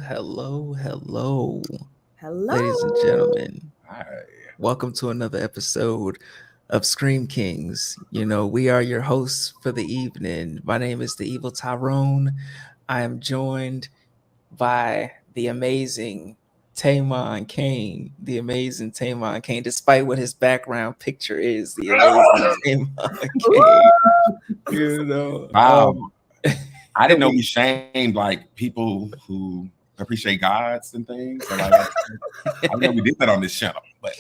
hello, ladies and Hello. gentlemen. Welcome to another episode of Scream Kings. We are your hosts for the evening. My name is the Evil Tyrone. I am joined by the amazing Tamon Kane. The amazing Tamon Kane, despite what his background picture is, the amazing Tamon Kane. You know, Wow. um, I didn't know we we shamed like people who appreciate gods and things. So like, I didn't know we did that on this channel. But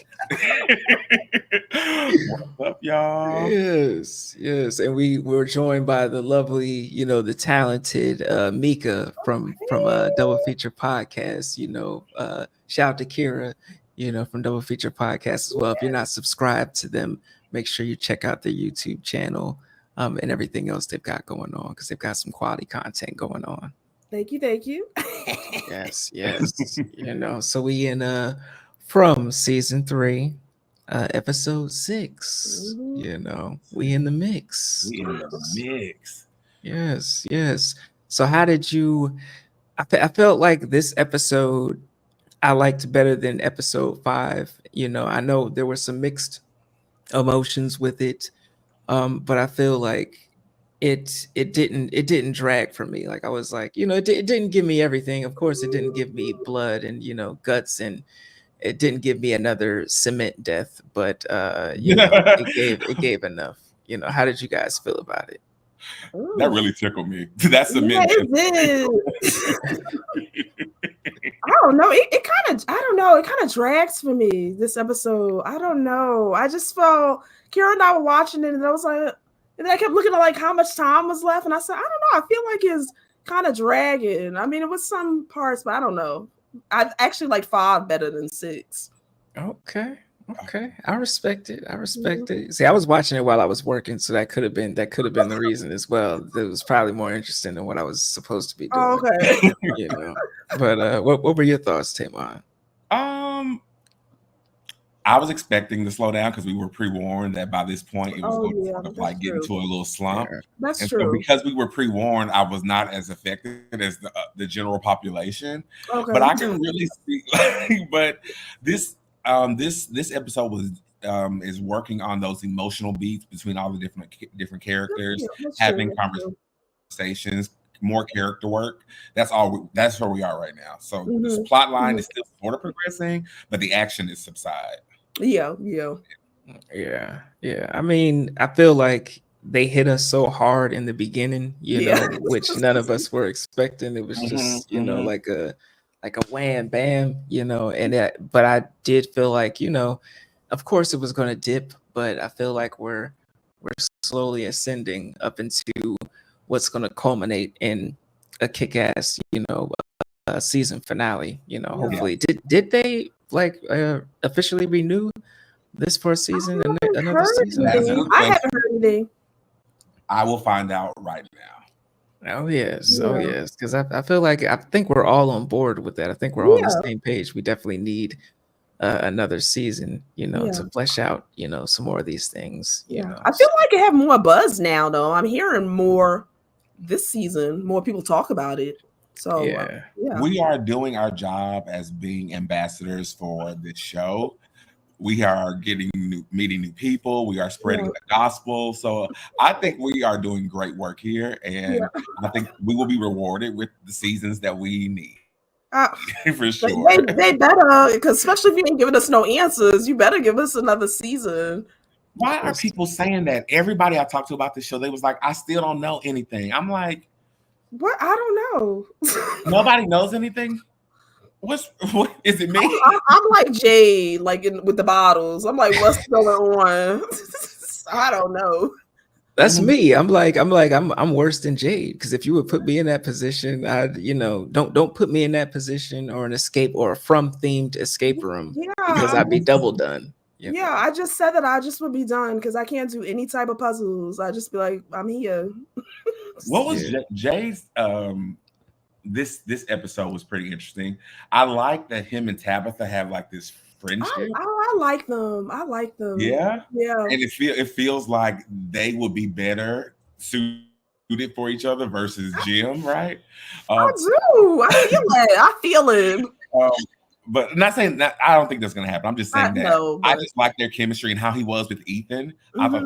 what's up, y'all? Yes, and we were joined by the lovely, the talented Mika from Double Feature Podcast. Shout out to Kira, from Double Feature Podcast as well. If you're not subscribed to them, make sure you check out their YouTube channel and everything else they've got going on because they've got some quality content going on. Thank you. Thank you. Yes. So we in from season 3. Episode 6. We in the mix. We in the mix. Yes. So how did you? I felt like this episode I liked better than episode 5. I know there were some mixed emotions with it, but I feel like it didn't drag for me. Like I was like, it didn't give me everything. Of course, it didn't give me blood and guts, and it didn't give me another cement death, but it gave enough. How did you guys feel about it? That really tickled me. That's the Yeah, it did. I don't know. It kind of, I don't know. It kind of drags for me this episode. I don't know. I just felt Kira and I were watching it, and I was like, and then I kept looking at like how much time was left, and I said, I don't know. I feel like it's kind of dragging. I mean, it was some parts, but I don't know. I actually like 5 better than 6. Okay. I respect it. See, I was watching it while I was working, so that could have been the reason as well. It was probably more interesting than what I was supposed to be doing. Oh, okay. But what were your thoughts, Tamon? I was expecting to slow down because we were pre-warned that by this point it was going to sort of like get into a little slump. Yeah. That's and true. So because we were pre-warned, I was not as affected as the general population. Okay. But I can really see. But this episode was is working on those emotional beats between all the different characters, having conversations, more character work. That's all. That's where we are right now. So this plot line is still sort of progressing, but the action is subside. Yeah. I mean, I feel like they hit us so hard in the beginning, which none of us were expecting. It was just, like a wham bam, but I did feel like, of course it was going to dip, but I feel like we're slowly ascending up into what's going to culminate in a kick-ass, season finale. Hopefully, did they like officially renew this for a season and another season? I haven't heard anything. I will find out right now. Oh yes, because I feel like I think we're all on board with that. I think we're all on the same page. We definitely need another season, to flesh out, some more of these things. I feel like it have more buzz now, though. I'm hearing more this season. More people talk about it. So we are doing our job as being ambassadors for this show. We are meeting new people. We are spreading the gospel. So I think we are doing great work here, and I think we will be rewarded with the seasons that we need. For sure. They better, because especially if you ain't giving us no answers, you better give us another season. Why are people saying that? Everybody I talked to about this show, they was like, I still don't know anything. I'm like, what? I don't know. Nobody knows anything. What is it me? I'm like Jade, like with the bottles. I'm like, what's going on? I don't know. That's me. I'm worse than Jade, because if you would put me in that position, don't put me in that position or an escape or a from themed escape room, because I'd be double done. Yeah, I just said that I just would be done because I can't do any type of puzzles. I just be like, I'm here. What was Jay's? This episode was pretty interesting. I like that him and Tabitha have like this friendship. I like them. Yeah. And it feels like they would be better suited it for each other versus Jim, right? I do. I feel it. I feel it. But not saying that I don't think that's gonna happen. I'm just saying I just like their chemistry and how he was with Ethan. I thought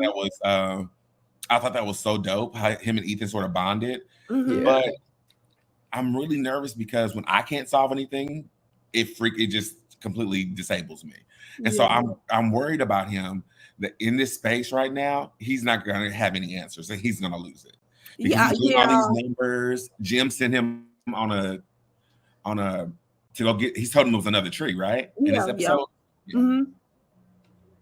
that was so dope. How him and Ethan sort of bonded. But I'm really nervous because when I can't solve anything, it just completely disables me. And so I'm worried about him that in this space right now, he's not gonna have any answers and he's gonna lose it. Because he's doing all these numbers. Jim sent him on a to go get. He's told him it was another tree, right? In this episode.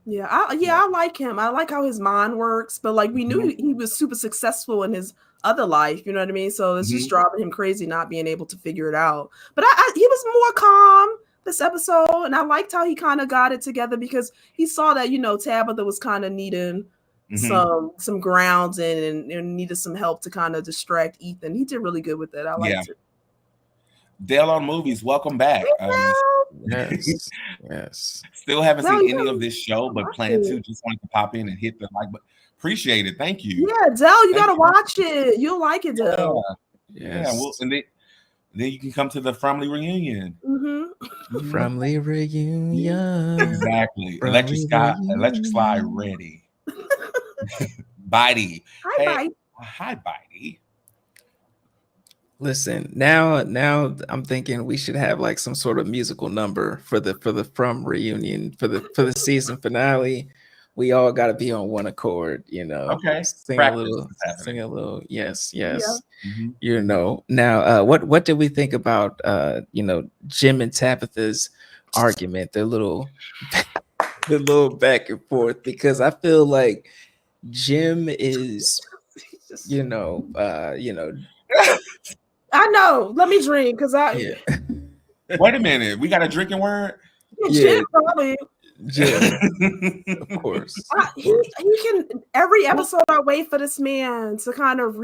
I like him. I like how his mind works, but like we knew he was super successful in his other life. You know what I mean? So it's just driving him crazy not being able to figure it out. But he was more calm this episode, and I liked how he kind of got it together because he saw that Tabitha was kind of needing some grounds and needed some help to kind of distract Ethan. He did really good with it. I liked it. Dale on Movies, welcome back. Yes. Still haven't seen any of this show, but plan to. Just wanted to pop in and hit the like button. Appreciate it. Thank you. Yeah, Dale, you gotta watch it. You'll like it, Dale. Yeah. And then you can come to the Family Reunion. Family Reunion. Exactly. Electric Slide ready. Bitey. Hi, Bitey. Listen, now I'm thinking we should have like some sort of musical number for the From Reunion for the season finale. We all got to be on one accord, Okay. Sing a little. Yes. Yeah. Now, what did we think about Jim and Tabitha's argument? The little back and forth, because I feel like Jim is, I know. Let me drink because Wait a minute. We got a drinking word? Jim, probably. Jim, of course. He can. Every episode, I wait for this man to kind of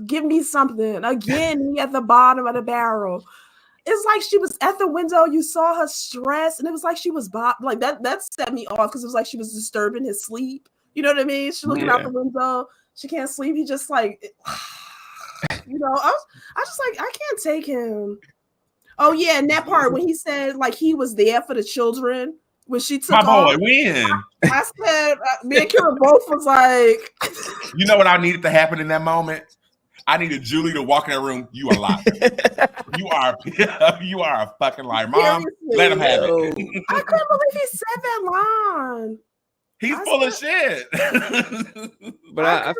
give me something. Again, he at the bottom of the barrel. It's like she was at the window. You saw her stress, and it was like she was like that. That set me off because it was like she was disturbing his sleep. You know what I mean? She's looking out the window. She can't sleep. He just like. I just like, I can't take him. Oh yeah, and that part when he said like he was there for the children when she took my boy win. I said me and Kira both was like, you know what I needed to happen in that moment? I needed Julie to walk in that room. You are lying. you are a fucking liar, Mom. Seriously, let him have it. I couldn't believe he said that line. He's full of shit. But I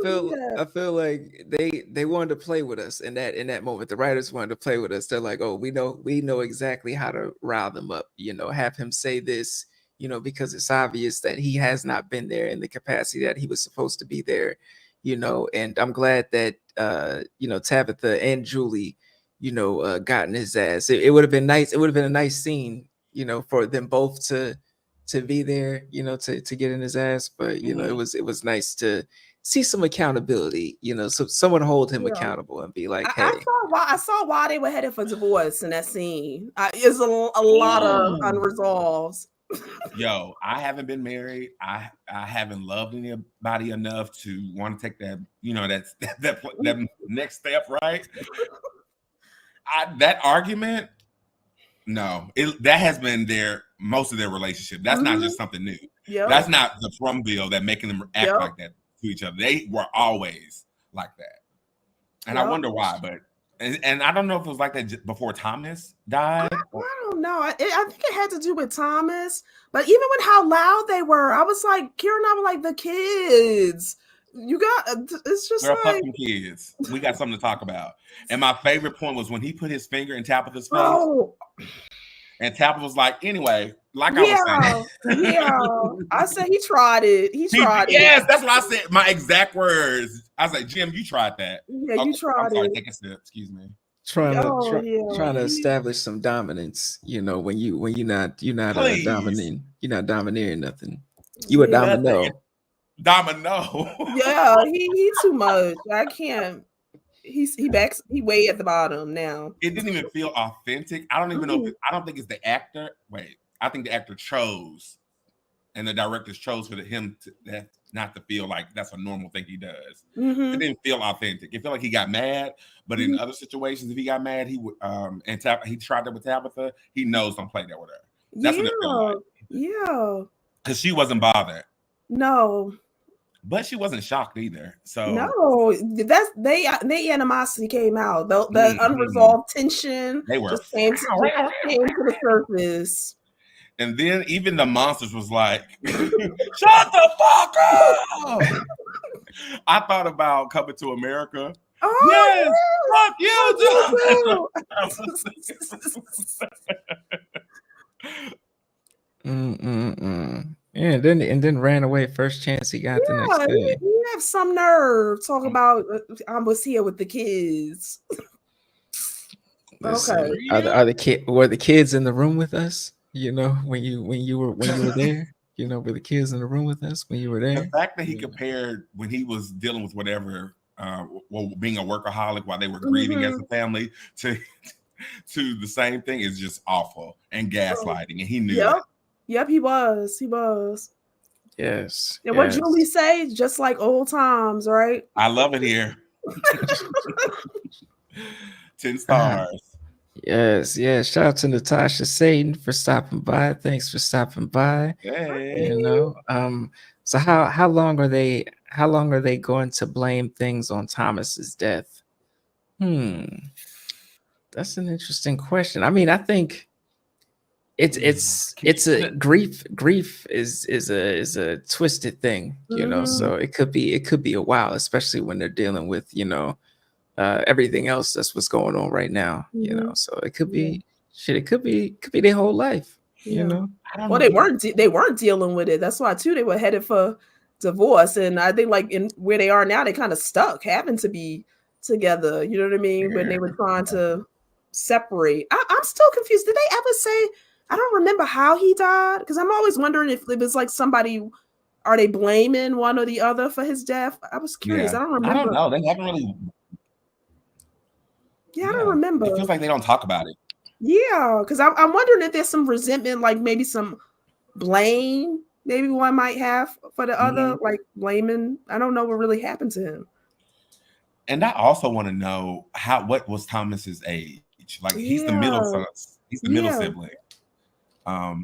feel like they wanted to play with us in that moment. The writers wanted to play with us. They're like, oh, we know exactly how to rile them up. Have him say this, because it's obvious that he has not been there in the capacity that he was supposed to be there. And I'm glad that Tabitha and Julie, got in his ass. It would have been nice. It would have been a nice scene, for them both to be there, to get in his ass. But it was nice to see some accountability, so someone hold him accountable and be like, hey. I saw why they were headed for divorce in that scene. It's a lot of unresolved. Yo, I haven't been married. I haven't loved anybody enough to want to take that, that next step, right? That argument, no, that has been most of their relationship. That's not just something new. Yep. That's not the Frumville that making them act like that to each other. They were always like that. And I wonder why, but and I don't know if it was like that before Thomas died. I don't know. I think it had to do with Thomas, but even with how loud they were, I was like, Kira and I were like, the kids. It's just like fucking kids. We got something to talk about. And my favorite point was when he put his finger in Tabitha's face. And Tabitha was like, anyway, I was saying. Yeah. I said he tried it. He tried it. Yes, that's what I said. My exact words. I was like, Jim, you tried that. Yeah, you tried it. Take a sip. Excuse me. Trying to establish some dominance, when you're not dominating. You're not domineering nothing. You a domino. Domino. Yeah, he too much. I can't. He way at the bottom now. It didn't even feel authentic. I don't even know. I don't think it's the actor. Wait, I think the actor chose and the directors chose for him not to feel like that's a normal thing he does. Mm-hmm. It didn't feel authentic. It felt like he got mad, but in other situations, if he got mad, he would he tried that with Tabitha. He knows don't play that with her. That's what it felt like. Yeah, because she wasn't bothered. No. But she wasn't shocked either. So no, that's they animosity came out. The unresolved tension just came to the surface. And then even the monsters was like, "Shut the fuck up!" I thought about Coming to America. Oh, yes, fuck you, Yeah, and then ran away first chance he got the next day. You have some nerve talking about I was here with the kids. Listen, okay, were the kids in the room with us? You know, when you were there, you know, were the kids in the room with us when you were there? The fact that he compared when he was dealing with whatever, being a workaholic while they were grieving as a family to the same thing is just awful and gaslighting, and he knew that. Yep, he was. Yes. And what Julie say? Just like old times, right? I love it here. 10 stars. Yes. Shout out to Natasha Satan for stopping by. Thanks for stopping by. Hey. You know, so how long are they going to blame things on Thomas's death? That's an interesting question. I mean, I think it's a grief is a twisted thing, you know. So it could be a while, especially when they're dealing with, you know, everything else that's what's going on right now, you know. So it could be it could be their whole life, you know. Well, they weren't dealing with it. That's why too they were headed for divorce, and I think like in where they are now, they kind of stuck having to be together. You know what I mean? When they were trying to separate. I'm still confused. Did they ever say? I don't remember how he died, because I'm always wondering if it was like somebody. Are they blaming one or the other for his death? I was curious. I don't remember. I don't know. They haven't really. Yeah, I don't remember. It feels like they don't talk about it. Yeah, because I'm wondering if there's some resentment, like maybe some blame, maybe one might have for the other, like blaming. I don't know what really happened to him. And I also want to know what was Thomas's age? Like he's the middle son. He's the middle sibling.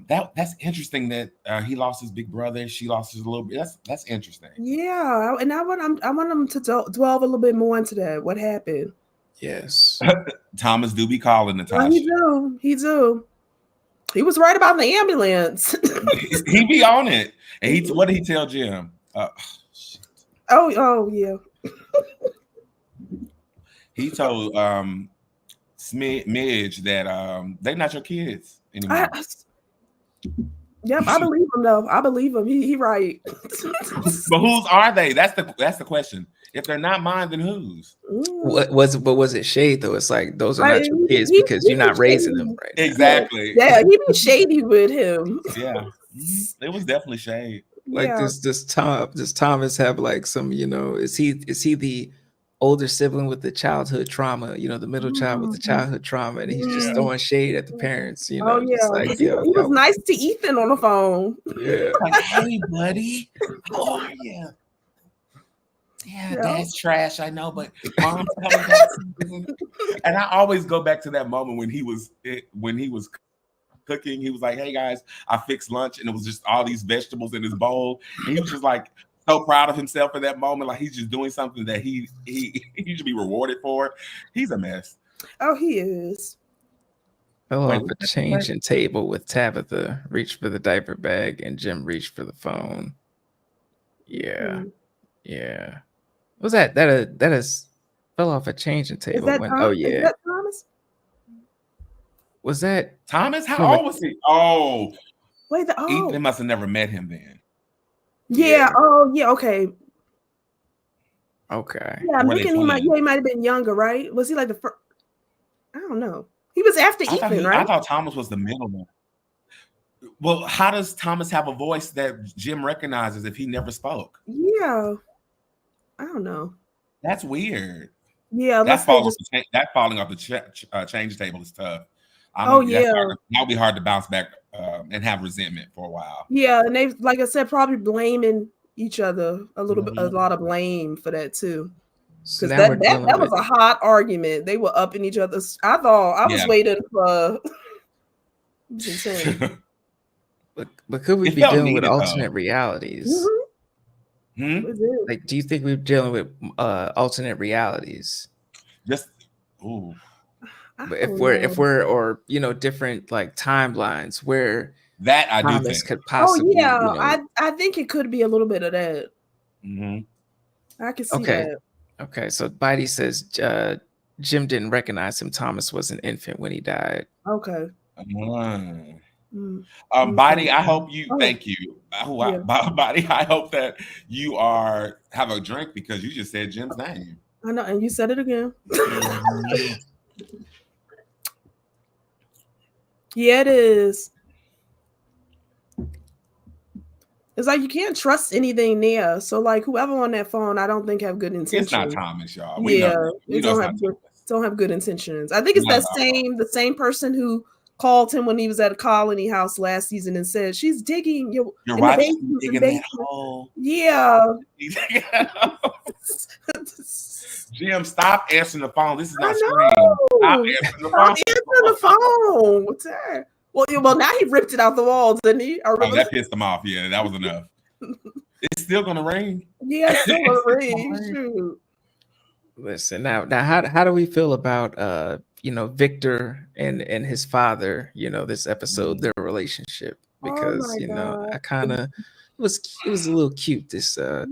That's interesting that he lost his big brother. She lost his little bit. That's interesting. Yeah, and I want him to delve a little bit more into that. What happened? Yes. Thomas do be calling Natasha. He do. He was right about the ambulance. He be on it. And what did he tell Jim? Oh yeah. He told Midge that they're not your kids anymore. Yep, I believe him though. I believe him. He right. But whose are they? That's the question. If they're not mine, then whose? What was it shade though? It's like those are not your kids because you're not raising them right now. Exactly. Yeah, he be shady with him. Yeah, it was definitely shade. Like does Thomas have like some, you know, is he the older sibling with the childhood trauma, you know, the middle child with the childhood trauma, and he's just throwing shade at the parents, you know. Like, he was nice to Ethan on the phone. Yeah. Like, hey buddy, how are you? Yeah, Dad's trash, I know, but Mom's coming back. And I always go back to that moment when he was cooking. He was like, "Hey guys, I fixed lunch," and it was just all these vegetables in his bowl. And he was just like so proud of himself at that moment, like he's just doing something that he should be rewarded for. He's a mess. Oh, he is. Fell off a changing table with Tabitha, reached for the diaper bag, and Jim reached for the phone. Yeah. Was that is fell off a changing table? Is that Is that Thomas? Was that Thomas? How old was he? Oh, wait. Ethan must have never met him then. Yeah. Oh, yeah. Okay. Okay. Yeah, I'm thinking he might have been younger, right? Was he like the first? I don't know. He was after Ethan, right? I thought Thomas was the middle one. Well, how does Thomas have a voice that Jim recognizes if he never spoke? Yeah. I don't know. That's weird. Yeah, that falling off the change table is tough. That would be hard to bounce back and have resentment for a while. Yeah, and they, like I said, probably blaming each other a little bit, a lot of blame for that too. So Because now that was a hot argument. They were up in each other's. I thought I was waiting for. but could we be dealing with alternate realities? Like, do you think we're dealing with alternate realities? Just if we're or different like timelines where that I do think could possibly. I think it could be a little bit of that. I can see that. Okay, so Bitey says Jim didn't recognize him. Thomas was an infant when he died. Okay. Bitey, I hope you. Thank you. Bitey, I hope that you have a drink because you just said Jim's name. I know, and you said it again. Yeah, it is. It's like you can't trust anything there. So, like, whoever on that phone, I don't think have good intentions. It's not Thomas, y'all. We don't have good intentions. I think it's the same person who called him when he was at a colony house last season and said, "She's digging your wife digging that hole." Yeah. Jim, stop answering the phone. This is not screen. Stop answering the phone. Answering the phone. What's that? Well, now he ripped it out the walls, didn't he? That pissed him off. Yeah, that was enough. It's still gonna rain. Yeah, it's still gonna rain. Shoot. Listen, now how do we feel about Victor and his father? This episode, their relationship, because I kind of it was a little cute. This I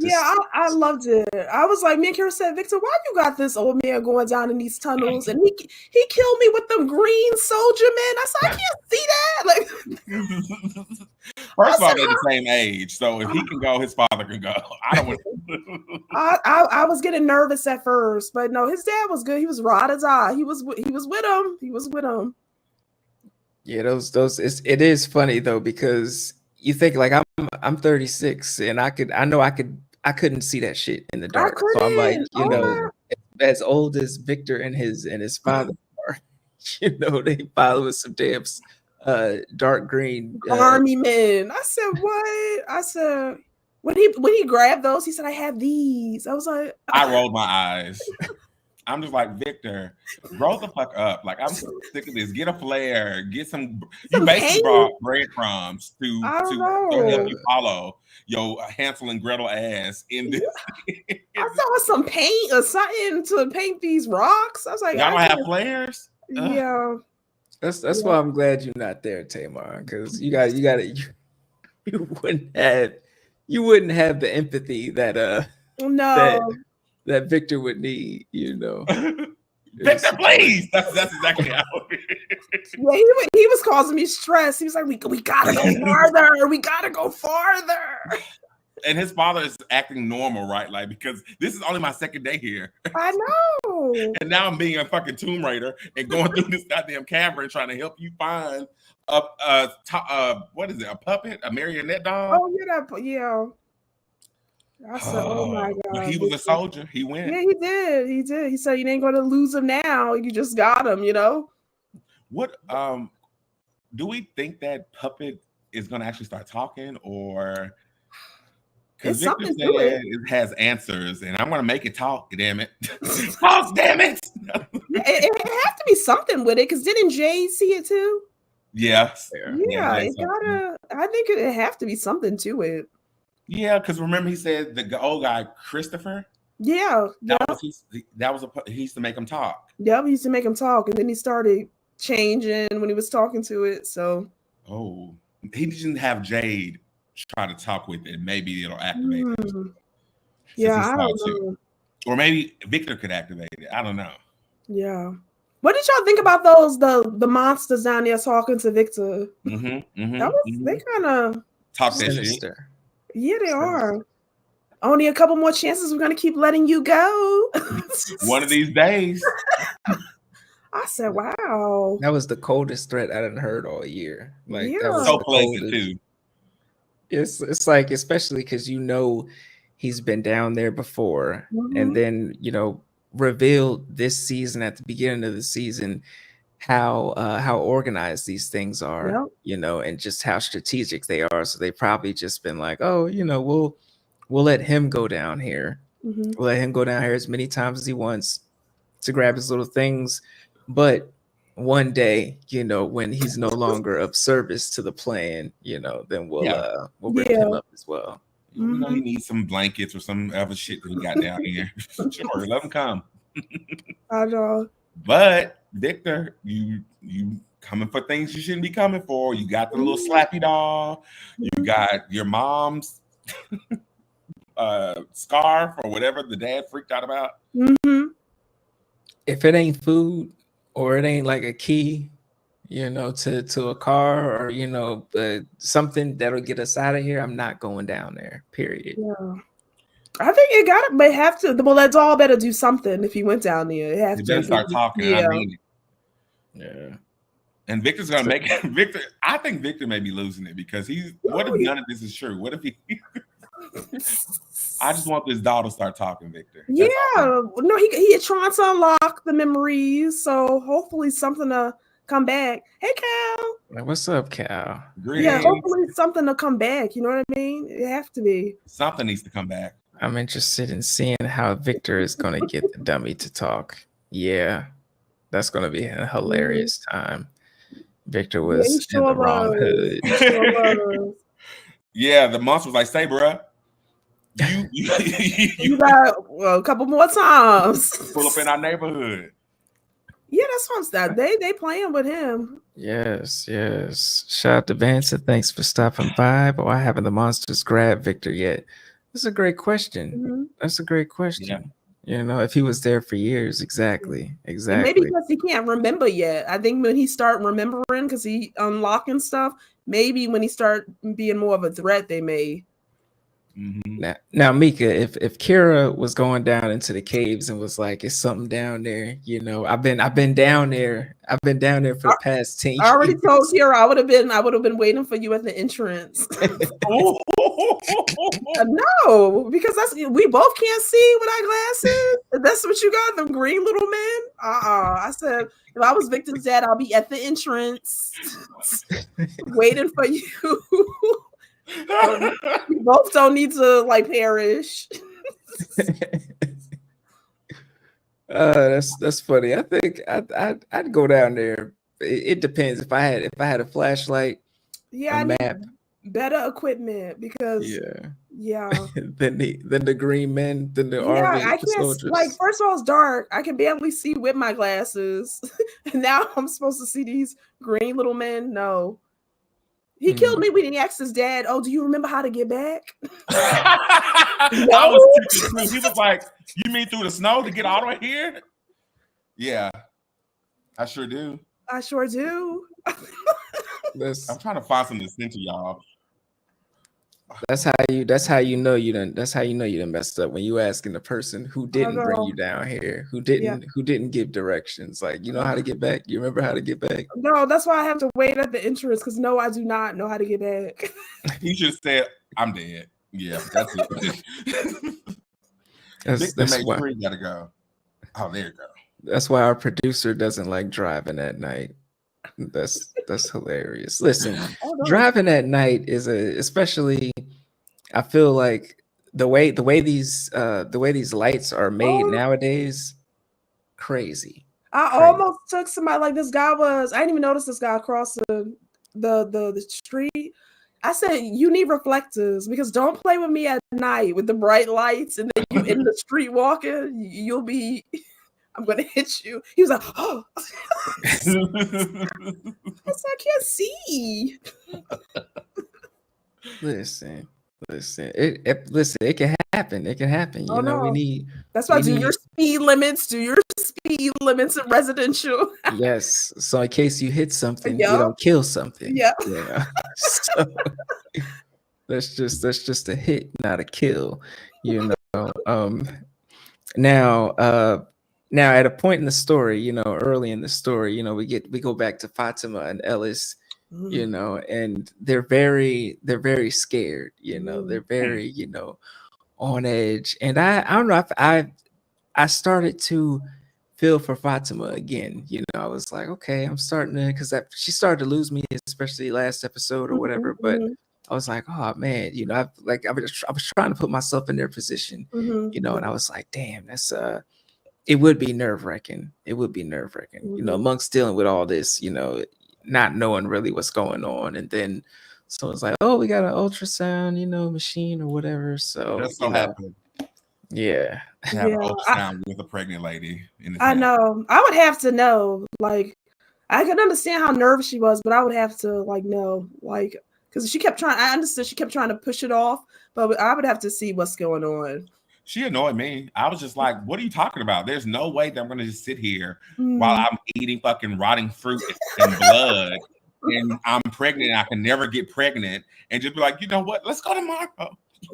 loved it. I was like, me and Kara said, Victor, why you got this old man going down in these tunnels? And he killed me with them green soldier men. I said, I can't see that. Like, first of all, they're the same age, so if he can go, his father can go. I don't want. I was getting nervous at first, but no, his dad was good. He was ride or die. He was with him. He was with him. Yeah, it is funny though, because you think like I'm 36 and I couldn't see that shit in the dark. So I'm like, as old as Victor and his father are, they follow with some damn dark green army men. I said, what? I said when he grabbed those, he said, I have these. I was like, I rolled my eyes. I'm just like, Victor, grow the fuck up. Like, I'm sick of this. Get a flare. Get some. You basically brought breadcrumbs to help you follow your Hansel and Gretel ass in this. I saw some paint or something to paint these rocks. I was like, y'all don't have flares? Yeah. That's why I'm glad you're not there, Tamar, because you wouldn't have the empathy that that Victor would need, Victor, please. That's exactly how it is. Yeah, he was causing me stress. He was like, we gotta go farther. We gotta go farther. And his father is acting normal, right? Like, because this is only my second day here. I know. And now I'm being a fucking Tomb Raider and going through this goddamn cavern trying to help you find what is it? A puppet? A marionette doll? Oh, yeah. I said, oh my God. He was a soldier. He went. Yeah, he did. He said, you ain't going to lose him now. You just got him, What, do we think that puppet is going to actually start talking, or? Because Victor said it has answers, and I'm going to make it talk, damn it. Talk, damn it. It has to be something with it, because didn't Jay see it too? Yeah. Yeah, it gotta, I think it have to be something to it. Yeah, because remember he said the old guy Christopher. Yeah, he used to make him talk. Yeah, he used to make him talk, and then he started changing when he was talking to it. So, he didn't have Jade try to talk with it. Maybe it'll activate it. Yeah, I don't know. Or maybe Victor could activate it. I don't know. Yeah. What did y'all think about those the monsters down there talking to Victor? They kind of talk that shit. Yeah, they are. Only a couple more chances. We're gonna keep letting you go. One of these days. I said, "Wow." That was the coldest threat I hadn't heard all year. Like that was so pleasant too. It's like, especially because he's been down there before, and then revealed this season at the beginning of the season how organized these things are, Yep. you know, and just how strategic they are. So they probably just been like, oh, you know, we'll let him go down here. Mhm. We'll let him go down here as many times as he wants to grab his little things. But one day, you know, when he's no longer of service to the plan, you know, then we'll rip him Yeah. up as well. We know he Mhm. needs some blankets or some other shit that we got down here. Sure, let him come. I know. But Victor, you coming for things you shouldn't be coming for. You got the little slappy doll. You got your mom's scarf or whatever the dad freaked out about. Mhm. If it ain't food or it ain't like a key, you know, to a car or, you know, something that'll get us out of here, I'm not going down there, period. Yeah. I think it got it, may have to. Well, that doll better do something if he went down there. It have You to better start talking. Yeah. And I mean it. Yeah. And Victor's gonna make it. Victor, I think Victor may be losing it because what if none of this is true? What if he I just want this doll to start talking, Victor. Yeah. No, he trying to unlock the memories, so hopefully something to come back. Hey, Cal. What's up, Cal? Greetings. Yeah, hopefully something to come back. You know what I mean? It have to be. Something needs to come back. I'm interested in seeing how Victor is going to get the dummy to talk. Yeah, that's going to be a hilarious time. Victor was in the wrong hood. Yeah, the monster was like, "Say, bruh, you got a couple more times. Pull up in our neighborhood." Yeah, that's what I'm saying. They playing with him. Yes. Shout out to Vanessa. Thanks for stopping by. But why haven't the monsters grabbed Victor yet? That's a great question. Mm-hmm. That's a great question. Yeah. You know, if he was there for years, exactly. And maybe because he can't remember yet. I think when he start remembering, because he unlocking stuff, maybe when he start being more of a threat, they may. Mm-hmm. Now, Mika, if Kira was going down into the caves and was like, "It's something down there," you know, I've been down there. I've been down there for the past 10 years. I already told Kira I would have been waiting for you at the entrance. No, because we both can't see with our glasses. That's what you got, them green little men. I said if I was Victor's dad, I'll be at the entrance waiting for you. We both don't need to like perish. That's funny. I think I'd go down there. It depends. If I had a flashlight, a map, better equipment because than the green men, than the army. I can't soldiers. Like first of all, it's dark. I can barely see with my glasses, and now I'm supposed to see these green little men. No. He killed me when he asked his dad, "Oh, do you remember how to get back?" I was he was like, "You mean through the snow to get all the way here?" Yeah, I sure do. I sure do. I'm trying to find something to send to y'all. That's how you know you done messed up when you asking the person who didn't bring you down here, who didn't give directions. Like, you know how to get back? You remember how to get back? No, that's why I have to wait at the entrance because no, I do not know how to get back. You should say I'm dead. Yeah, that's it. That's why you gotta go. Oh, there you go. That's why our producer doesn't like driving at night. That's hilarious. Listen, driving at night is especially I feel like the way these lights are made nowadays, crazy. I almost took somebody like this guy was. I didn't even notice this guy across the street. I said, "You need reflectors because don't play with me at night with the bright lights, and then you in the street walking, you'll be." I'm gonna hit you. He was like, "Oh," I can't see. Listen. It can happen. It can happen. You know, we need. That's why do your speed limits. Do your speed limits in residential. Yes. So in case you hit something, you don't kill something. Yeah. So that's just a hit, not a kill. You know. Now, at a point in the story, you know, early in the story, you know, we go back to Fatima and Ellis, you know, and they're very scared, you know, they're very, you know, on edge. And I don't know if I started to feel for Fatima again. You know, I was like, okay, I'm starting to, because she started to lose me, especially last episode or whatever. But I was like, oh man, you know, I was trying to put myself in their position, you know, and I was like, damn, that's it would be nerve-wracking. It would be nerve-wracking, you know, amongst dealing with all this, you know, not knowing really what's going on. And then so it's like, oh, we got an ultrasound, you know, machine or whatever. So Just so happened. Yeah. Have an ultrasound with a pregnant lady. I know. I would have to know. Like, I could understand how nervous she was, but I would have to like know, like, because she kept trying. I understood she kept trying to push it off, but I would have to see what's going on. She annoyed me. I was just like, what are you talking about? There's no way that I'm going to just sit here while I'm eating fucking rotting fruit and blood and I'm pregnant and I can never get pregnant and just be like, you know what? Let's go tomorrow.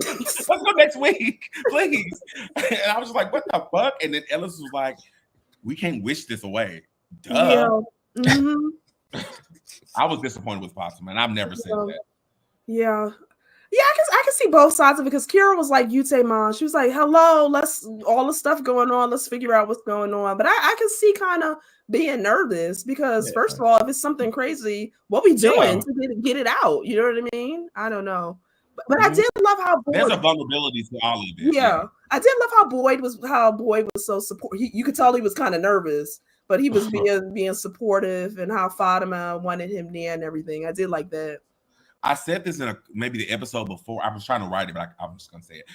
Let's go next week, please. And I was just like, what the fuck? And then Ellis was like, we can't wish this away. Duh. Yeah. I was disappointed with Fatima, and I've never said that. Yeah. Yeah, I can see both sides of it because Kira was like, Yute mom. She was like, hello, let's all the stuff going on. Let's figure out what's going on. But I can see kind of being nervous because first of all, if it's something crazy, what we doing to get it out? You know what I mean? I don't know. But I did love how Boyd, there's a vulnerability to all of it. Yeah. I did love how Boyd was so supportive. You could tell he was kind of nervous, but he was being supportive and how Fatima wanted him there and everything. I did like that. I said this in maybe the episode before. I was trying to write it, but I'm just gonna say it.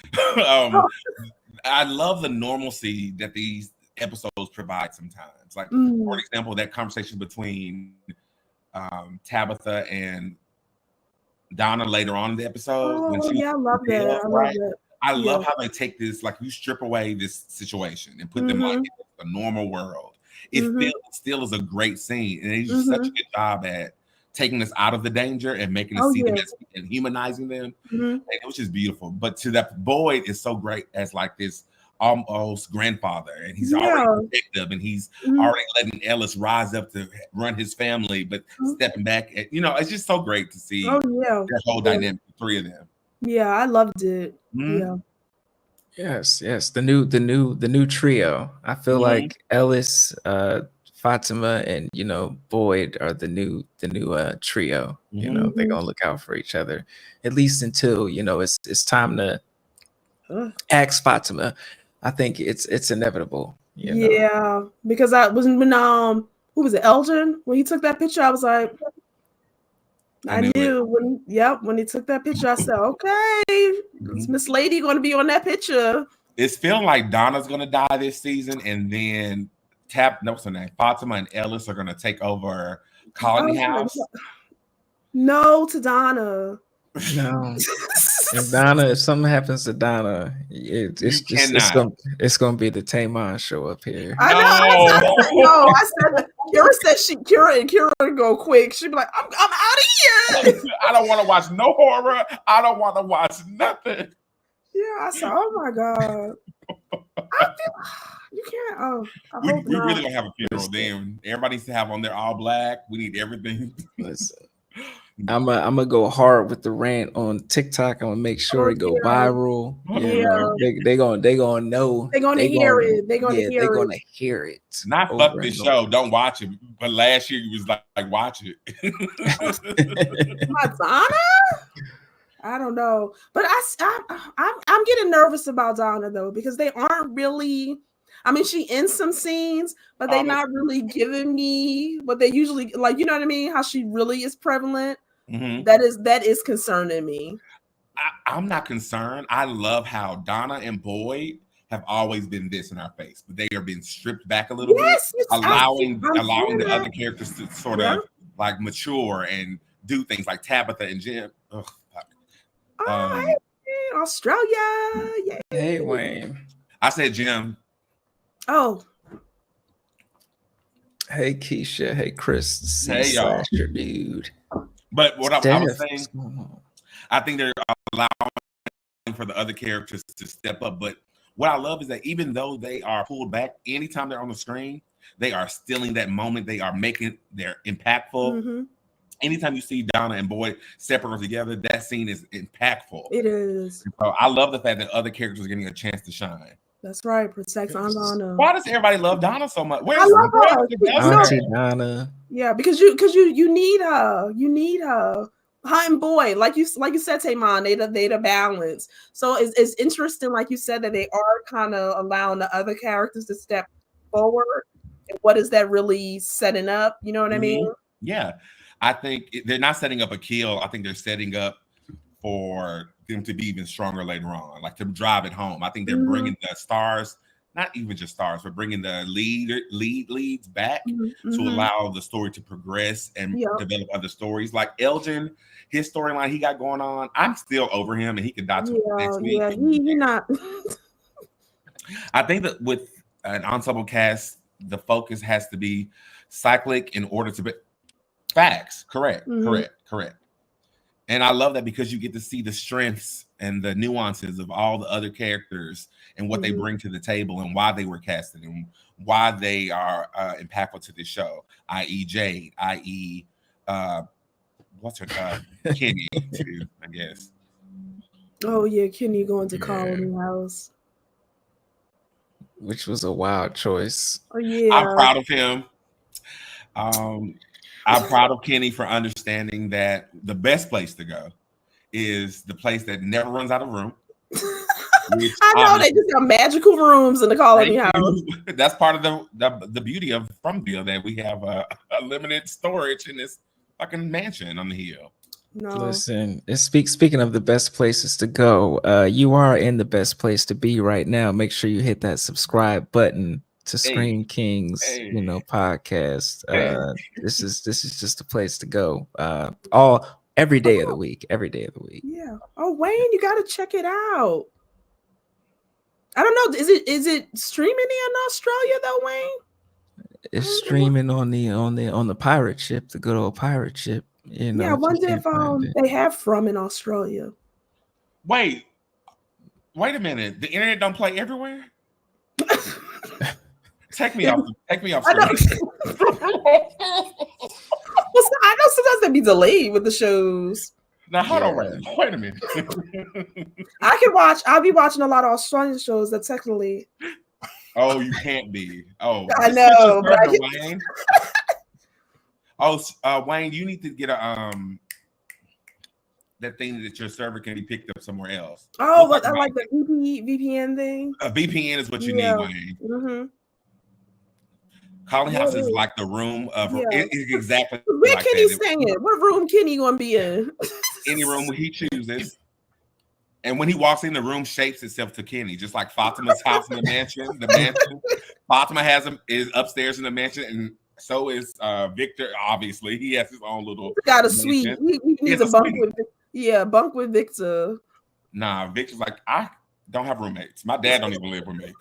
I love the normalcy that these episodes provide sometimes. Like, for example, that conversation between Tabitha and Donna later on in the episode. I love that. I love how they take this, like, you strip away this situation and put them like in a normal world. It still is a great scene, and they do such a good job at taking us out of the danger and making us see them and humanizing them. And it was just beautiful. But to that, Boyd is so great as like this almost grandfather, and he's already protective, and he's already letting Ellis rise up to run his family, but stepping back. You know, it's just so great to see that whole dynamic, the three of them. Yeah, I loved it. Yeah. Yes, the new trio. I feel like Ellis, Fatima, and you know Boyd are the new trio. You know, they're gonna look out for each other, at least until you know it's time to ask Fatima. I think it's inevitable. You know? Yeah, because I was when who was it, Elgin? When he took that picture, I was like, I knew when he took that picture, I said, okay, is Miss Lady going to be on that picture? It's feeling like Donna's going to die this season, and then what's her name? Fatima and Ellis are going to take over Colony House. No to Donna. No. If something happens to Donna, it's gonna be the Tamon show up here. I know. I said that. Kira go quick. She'd be like, I'm out of here. I don't want to watch no horror. I don't want to watch nothing. Yeah, I said, oh my god. You can't. We really don't have a funeral then. Everybody needs to have on their all black. We need everything. Listen. I'm gonna go hard with the rant on TikTok. I'm gonna make sure it go viral. You know, they gonna know. They're gonna hear it. They're gonna hear it. Not fuck this show. Don't watch it. But last year you was like watch it. Madonna? I don't know, but I'm getting nervous about Donna though because they aren't really. I mean, she in some scenes, but they're not really giving me what they usually like. You know what I mean? How she really is prevalent. That is concerning me. I'm not concerned. I love how Donna and Boyd have always been this in our face, but they are being stripped back a little bit, allowing the other characters to sort of like mature and do things like Tabitha and Jim. Ugh, hey, Australia. Yeah. Hey, Wayne. I said Jim. Oh. Hey, Keisha. Hey, Chris. Hey, y'all. Your dude. But what I was saying, I think they're allowing for the other characters to step up. But what I love is that even though they are pulled back, anytime they're on the screen, they are stealing that moment. They are making they're impactful. Anytime you see Donna and Boyd separate together, that scene is impactful. It is. So I love the fact that other characters are getting a chance to shine. That's right. Protects Aunt Donna. Why does everybody love Donna so much? I love her. Auntie Donna. Yeah, because you need her. You need her. Her and Boyd, like you said, Taymon, they the balance. So it's interesting, like you said, that they are kind of allowing the other characters to step forward. And what is that really setting up? You know what I mean? Yeah, I think they're not setting up a kill. I think they're setting up for them to be even stronger later on, like to drive it home. I think they're bringing the stars, not even just stars, but bringing the leads back to allow the story to progress and develop other stories. Like Elgin, his storyline he got going on, I'm still over him, and he could die next week. Yeah, he not. I think that with an ensemble cast, the focus has to be cyclic in order to be facts. Correct. And I love that because you get to see the strengths and the nuances of all the other characters and what they bring to the table and why they were casted and why they are impactful to the show, i.e. Jade, i.e. What's her Kenny, too, I guess. Oh, yeah, Kenny going to Colony House. Which was a wild choice. Oh, yeah. I'm proud of him. I'm proud of Kenny for understanding that the best place to go is the place that never runs out of room. I know they just got magical rooms in the Colony House. That's part of the beauty of Fromville, that we have a limited storage in this fucking mansion on the hill. No. Listen, speaking of the best places to go, you are in the best place to be right now. Make sure you hit that subscribe button to Scream Kings, podcast. This is just the place to go. Every day of the week. Yeah. Oh, Wayne, you got to check it out. I don't know. Is it streaming in Australia though, Wayne? It's streaming on the pirate ship, the good old pirate ship. You know, I wonder if they have From in Australia. Wait a minute. The internet don't play everywhere? Take me off. I know sometimes they be delayed with the shows. Now hold on, wait a minute. I'll be watching a lot of Australian shows that technically. Oh, you can't be. Oh, I know. Wayne. Wayne, you need to get a that thing that your server can be picked up somewhere else. Oh, I like the VPN thing. A VPN is what you need, Wayne. Mm-hmm. Colony House is like the room of it is exactly. Where like Kenny staying? What room Kenny gonna be in? Any room he chooses. And when he walks in, the room shapes itself to Kenny, just like Fatima's house in the mansion. Fatima is upstairs in the mansion, and so is Victor. Obviously, he has his own little. He's got a suite. He needs a bunk with. Bunk with Victor. Nah, Victor's like, I don't have roommates. My dad don't even live with me.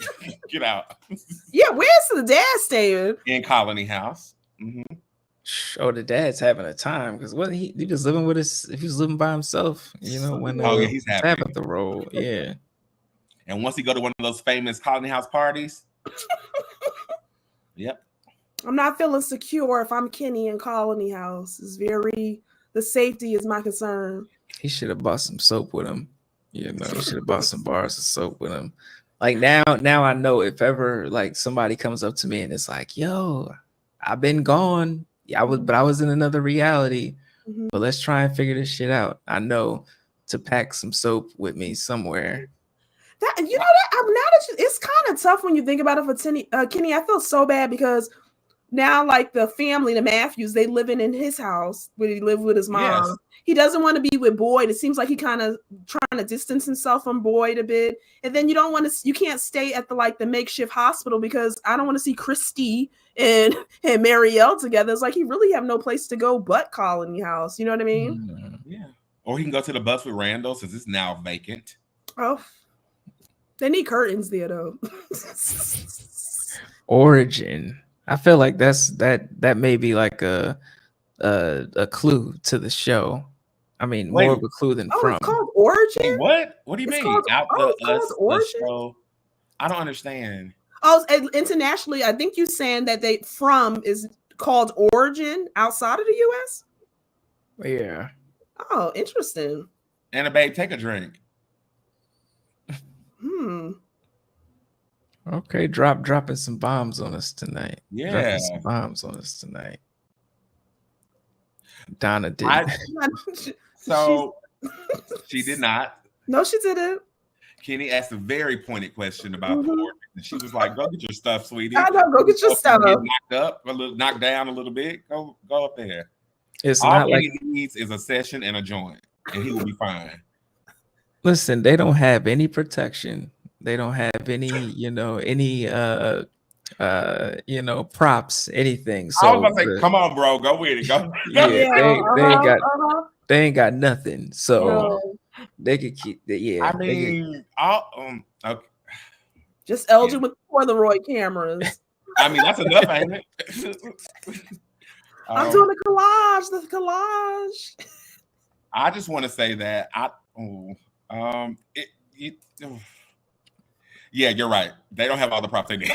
Get out. Yeah, where's the dad staying? In Colony House. Mm-hmm. Oh, the dad's having a time because what he just living with us. If he's living by himself, you know, when he's happy at the role, yeah. And once he go to one of those famous Colony House parties, yep. I'm not feeling secure if I'm Kenny in Colony House. The safety is my concern. He should have bought some soap with him. You know, he should have bought some bars of soap with him. Like now I know if ever like somebody comes up to me and it's like, yo, I've been gone. I was in another reality. Mm-hmm. But let's try and figure this shit out. I know to pack some soap with me somewhere. It's kind of tough when you think about it for Kenny. I feel so bad because now, like the family, the Matthews, they living in his house where he lived with his mom. Yes. He doesn't want to be with Boyd. It seems like he kind of trying to distance himself from Boyd a bit. And then you can't stay at the makeshift hospital because I don't want to see Christy and Marielle together. It's like he really have no place to go but Colony House. You know what I mean? Yeah. Or he can go to the bus with Randall since it's now vacant. Oh, they need curtains there though. Origin. I feel like that may be like a clue to the show. I mean, more of a clue than From. It's called Origin. Wait, what? What do you mean? It's called Origin. I don't understand. Oh, internationally, I think you're saying that From is called Origin outside of the U.S. Yeah. Oh, interesting. Anna, babe, take a drink. Okay, dropping some bombs on us tonight. Yeah. Dropping some bombs on us tonight. Donna did. So she did not. No, she didn't. Kenny asked a very pointed question about the order, and she was like, "Go get your stuff, sweetie. I know, go get your stuff. Knocked down a little bit. Go up there. It's All not Kenny like needs is a session and a joint, and he will be fine." Listen, they don't have any protection. They don't have any, props, anything. So I was about to say, come on, bro, go with it. Go. Yeah, they ain't got nothing. So No. they could keep I mean, okay. Just Elgin with Polaroid cameras. I mean, that's enough, ain't it? I'm doing the collage. I just want to say that yeah, you're right. They don't have all the props they need.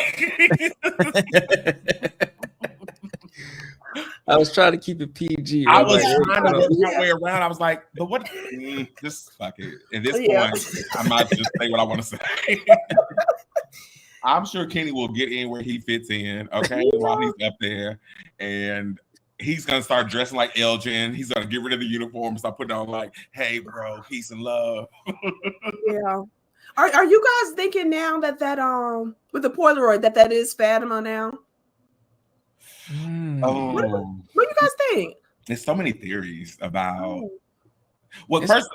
I was trying to keep it PG. I was trying to look my way around. I was like, but what? Just fuck it. At this point, I might just say what I want to say. I'm sure Kenny will get in where he fits in, okay, while he's up there. And he's going to start dressing like Elgin. He's going to get rid of the uniform and start putting on like, hey, bro, peace and love. Yeah. Are you guys thinking now that with the Polaroid that is Fatima now? What do you guys think? There's so many theories about. Well, first,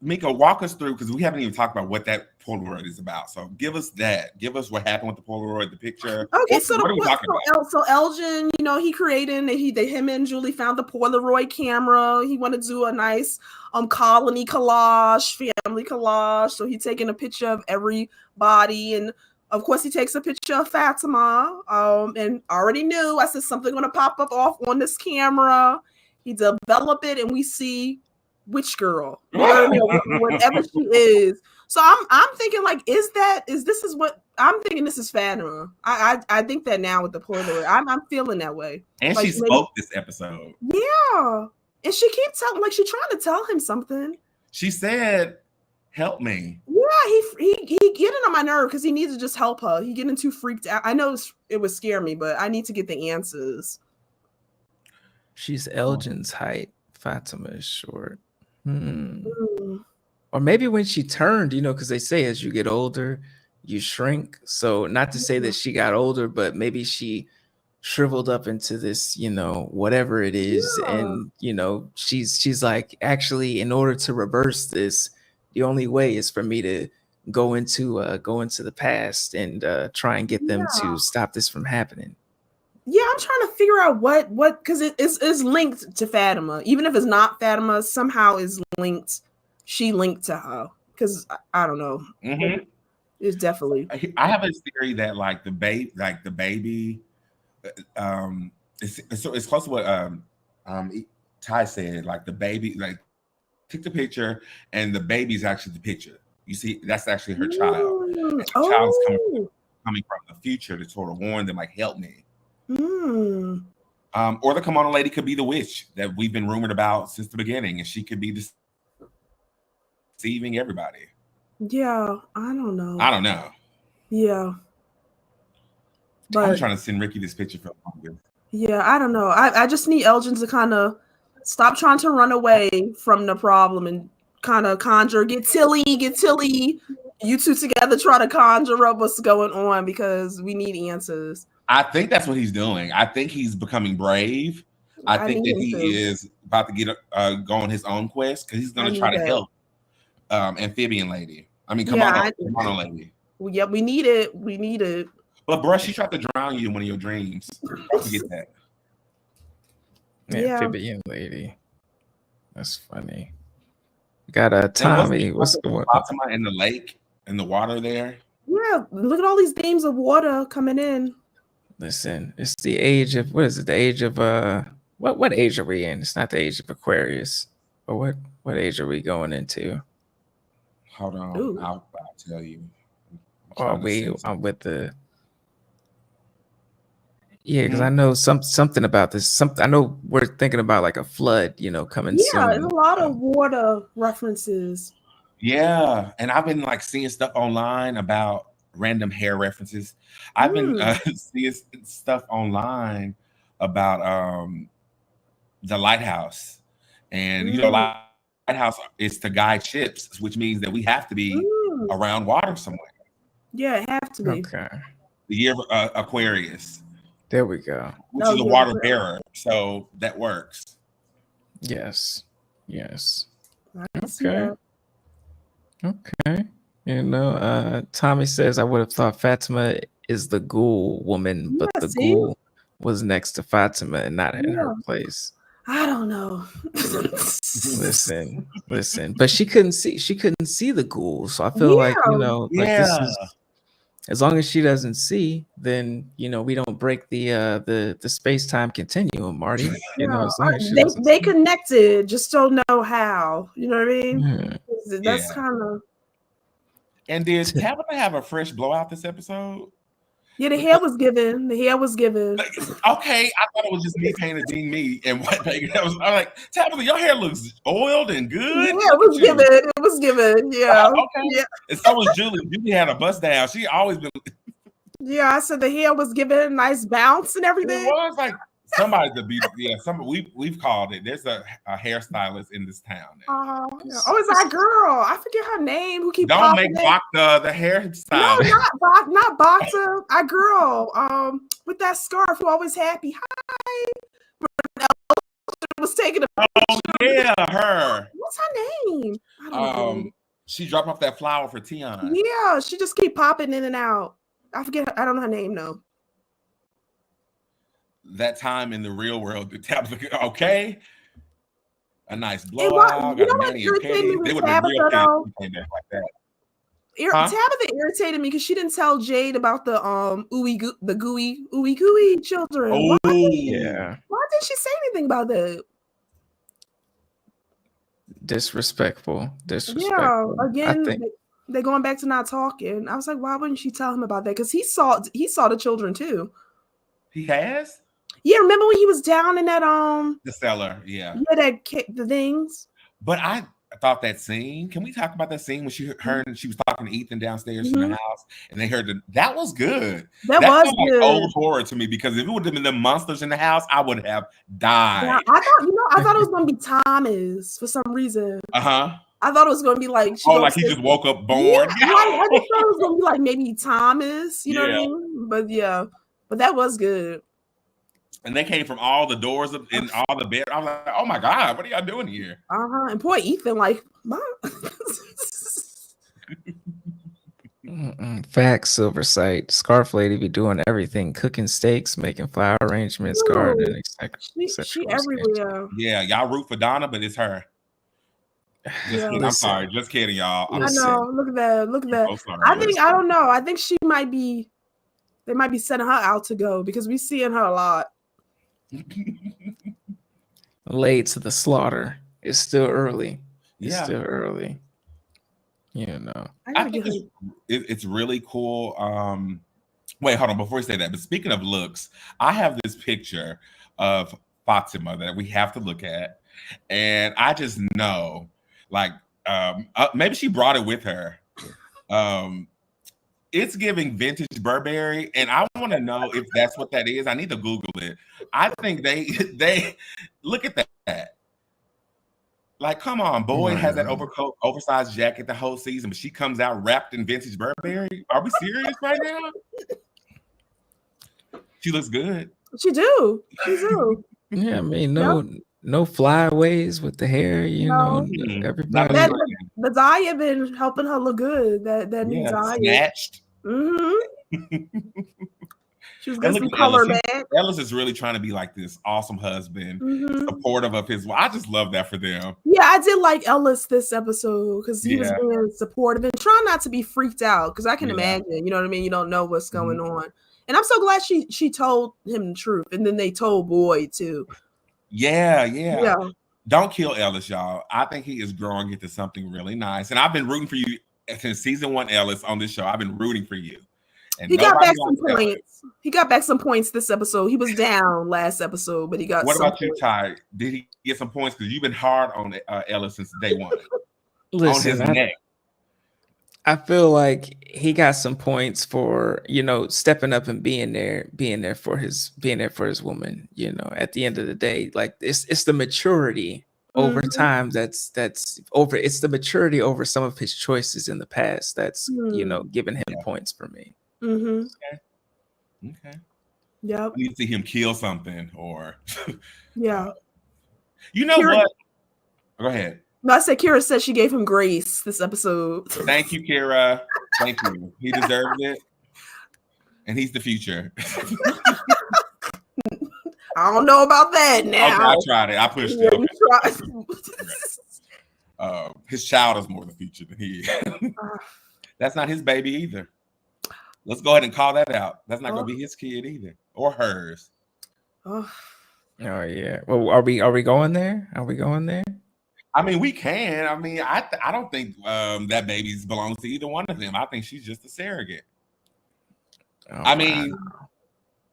Mika, walk us through, because we haven't even talked about what that Polaroid is about. So give us that. Give us what happened with the Polaroid, the picture. Okay, so what are we talking about? So Elgin, he created, him and Julie found the Polaroid camera. He wanted to do a nice colony collage, family collage. So he's taking a picture of everybody, and of course he takes a picture of Fatima. And already knew, I said something gonna pop up off on this camera. He developed it, and we see which girl, whatever she is. So I'm thinking like, I'm thinking this is Fatima. I think that now with the Polaroid. I'm feeling that way. And like, she spoke this episode. Yeah. And she keeps telling, like, she's trying to tell him something. She said, help me. Yeah, he getting on my nerve because he needs to just help her. He getting too freaked out. I know it would scare me, but I need to get the answers. She's Elgin's height. Fatima is short. Or maybe when she turned, because they say as you get older, you shrink. So not to say that she got older, but maybe she shriveled up into this, whatever it is. Yeah. And, she's like, actually, in order to reverse this, the only way is for me to go into the past and try and get them to stop this from happening. Yeah, I'm trying to figure out what because it is linked to Fatima. Even if it's not Fatima, somehow is linked. She linked to her because I don't know. Mm-hmm. It's definitely. I have a theory that like the baby, it's close to what Ty said. Like the baby, like took the picture, and the baby's actually the picture. You see, that's actually her child. And her child is coming from the future to sort of warn them, like, help me. Or the Kimono lady could be the witch that we've been rumored about since the beginning, and she could be deceiving everybody. Yeah, I don't know. Yeah, but I'm trying to send Ricky this picture for longer. Yeah, I don't know. I just need Elgin to kind of stop trying to run away from the problem and kind of get Tilly. You two together try to conjure up what's going on because we need answers. I think that's what he's doing. I think he's becoming brave. I think that he is about to get go on his own quest because he's going to try to help Amphibian Lady. I mean, Kimono Lady. Well, yeah, we need it. We need it. But bruh, she tried to drown you in one of your dreams. Don't forget that. Amphibian Lady. That's funny. Got Tommy. What's the one? Fatima in the lake, in the water there. Yeah, look at all these beams of water coming in. Listen, it's the age of what is it? The age of what age are we in? It's not the age of Aquarius. Or what age are we going into? Hold on, I'll tell you. I'm with the because I know something about this. I know we're thinking about like a flood, coming soon. Yeah, there's a lot of water references. Yeah, and I've been like seeing stuff online about random hair references. I've been seeing stuff online about the lighthouse, and you know, lighthouse is to guide ships, which means that we have to be around water somewhere. Yeah, it have to be. Okay. The year of Aquarius. There we go. Which is a water bearer, so that works. Yes. Okay. Okay. You know, Tommy says I would have thought Fatima is the ghoul woman, but the ghoul was next to Fatima and not in her place. I don't know. Listen. But she couldn't see the ghoul. So I feel like, you know, like this is, as long as she doesn't see, then you know we don't break the space-time continuum, Marty. You know, as long as they connected, just don't know how. You know what I mean? That's kind of. And did Tabitha have a fresh blowout this episode? Yeah, the hair was given. Okay, I thought it was just me painting me and what. I'm like, Tabitha, your hair looks oiled and good. Yeah, it was given. Yeah. Okay. Yeah. And so was Julie. Julie had a bust down. She always been. Yeah, I said the hair was given a nice bounce and everything. It was like somebody to be. Yeah, we've called it. There's a hairstylist in this town now. Oh, it's that girl. I forget her name. Who keep don't make Bacta the hairstylist. No, not Bacta. Our girl. With that scarf, who always happy. Hi. Was taking a picture. Oh yeah, her. What's her name? I don't know. She dropped off that flower for Tion. Yeah, she just keep popping in and out. I forget. I don't know her name though. That time in the real world, the Tabitha, okay, a nice blowout. Got a mani and petty. They would have been real kids came back like that. Tabitha irritated me because she didn't tell Jade about the gooey children. Oh why didn't she say anything about that? Disrespectful. Yeah, again, they're going back to not talking. I was like, why wouldn't she tell him about that? Because he saw the children too. He has? Yeah, remember when he was down in that the cellar? Yeah. Yeah, that kicked the things. But I thought that scene. Can we talk about that scene when she was talking to Ethan downstairs in the house, and they heard that was good. That was good. Like old horror to me because if it would have been the monsters in the house, I would have died. Yeah, I thought it was gonna be Thomas for some reason. I thought it was gonna be like he just woke up born. Yeah, I just thought it was gonna be like maybe Thomas. You know what I mean? But that was good. And they came from all the doors in all the bed. I was like, oh my God, what are y'all doing here? And poor Ethan, like, Mom. Facts, Silver Sight. Scarf Lady be doing everything, cooking steaks, making flower arrangements, gardening, etc. She everywhere. Yeah, y'all root for Donna, but it's her. I'm sorry, just kidding, y'all. I know. Look at that. So sorry, I don't know. I think they might be sending her out to go because we seeing her a lot. Laid to the slaughter. It's still early. It's still early. You know. I think it's really cool. Wait, hold on. Before we say that, but speaking of looks, I have this picture of Fatima that we have to look at, and I just know, like, maybe she brought it with her. It's giving vintage Burberry, and I want to know if that's what that is. I need to Google it. I think they look at that. Like, come on, Boyd has that overcoat, oversized jacket the whole season, but she comes out wrapped in vintage Burberry. Are we serious right now? She looks good. She do. Yeah, I mean, no flyaways with the hair, you know. Everybody. The dye have been helping her look good. That new dye. Snatched. She was getting some color back. Ellis is really trying to be like this awesome husband, supportive of his wife. I just love that for them. Yeah, I did like Ellis this episode because he was being supportive and trying not to be freaked out. Because I can imagine, you know what I mean? You don't know what's going on. And I'm so glad she told him the truth. And then they told Boyd too. Yeah. Don't kill Ellis, y'all. I think he is growing into something really nice. And I've been rooting for you since season 1, Ellis, on this show. I've been rooting for you. And he got back some points. He got back some points this episode. He was down last episode, but he got. What about you, Ty? Did he get some points? Because you've been hard on Ellis since day one. Listen, on his neck. I feel like he got some points for, stepping up and being there for his woman, at the end of the day. Like it's the maturity over time that's over, it's the maturity over some of his choices in the past that's giving him points for me. Okay. Yep. I need to see him kill something or yeah. You know Kira, what? Go ahead. No, I said Kira said she gave him grace this episode. Thank you, Kira. Thank you. He deserves it. And he's the future. I don't know about that now. Okay, I tried it. I pushed it. Okay. His child is more the future than he is. That's not his baby either. Let's go ahead and call that out. That's not going to be his kid either, or hers. Oh yeah. Well, are we going there? Are we going there? I mean, we can. I mean, I don't think that baby belongs to either one of them. I think she's just a surrogate. I mean,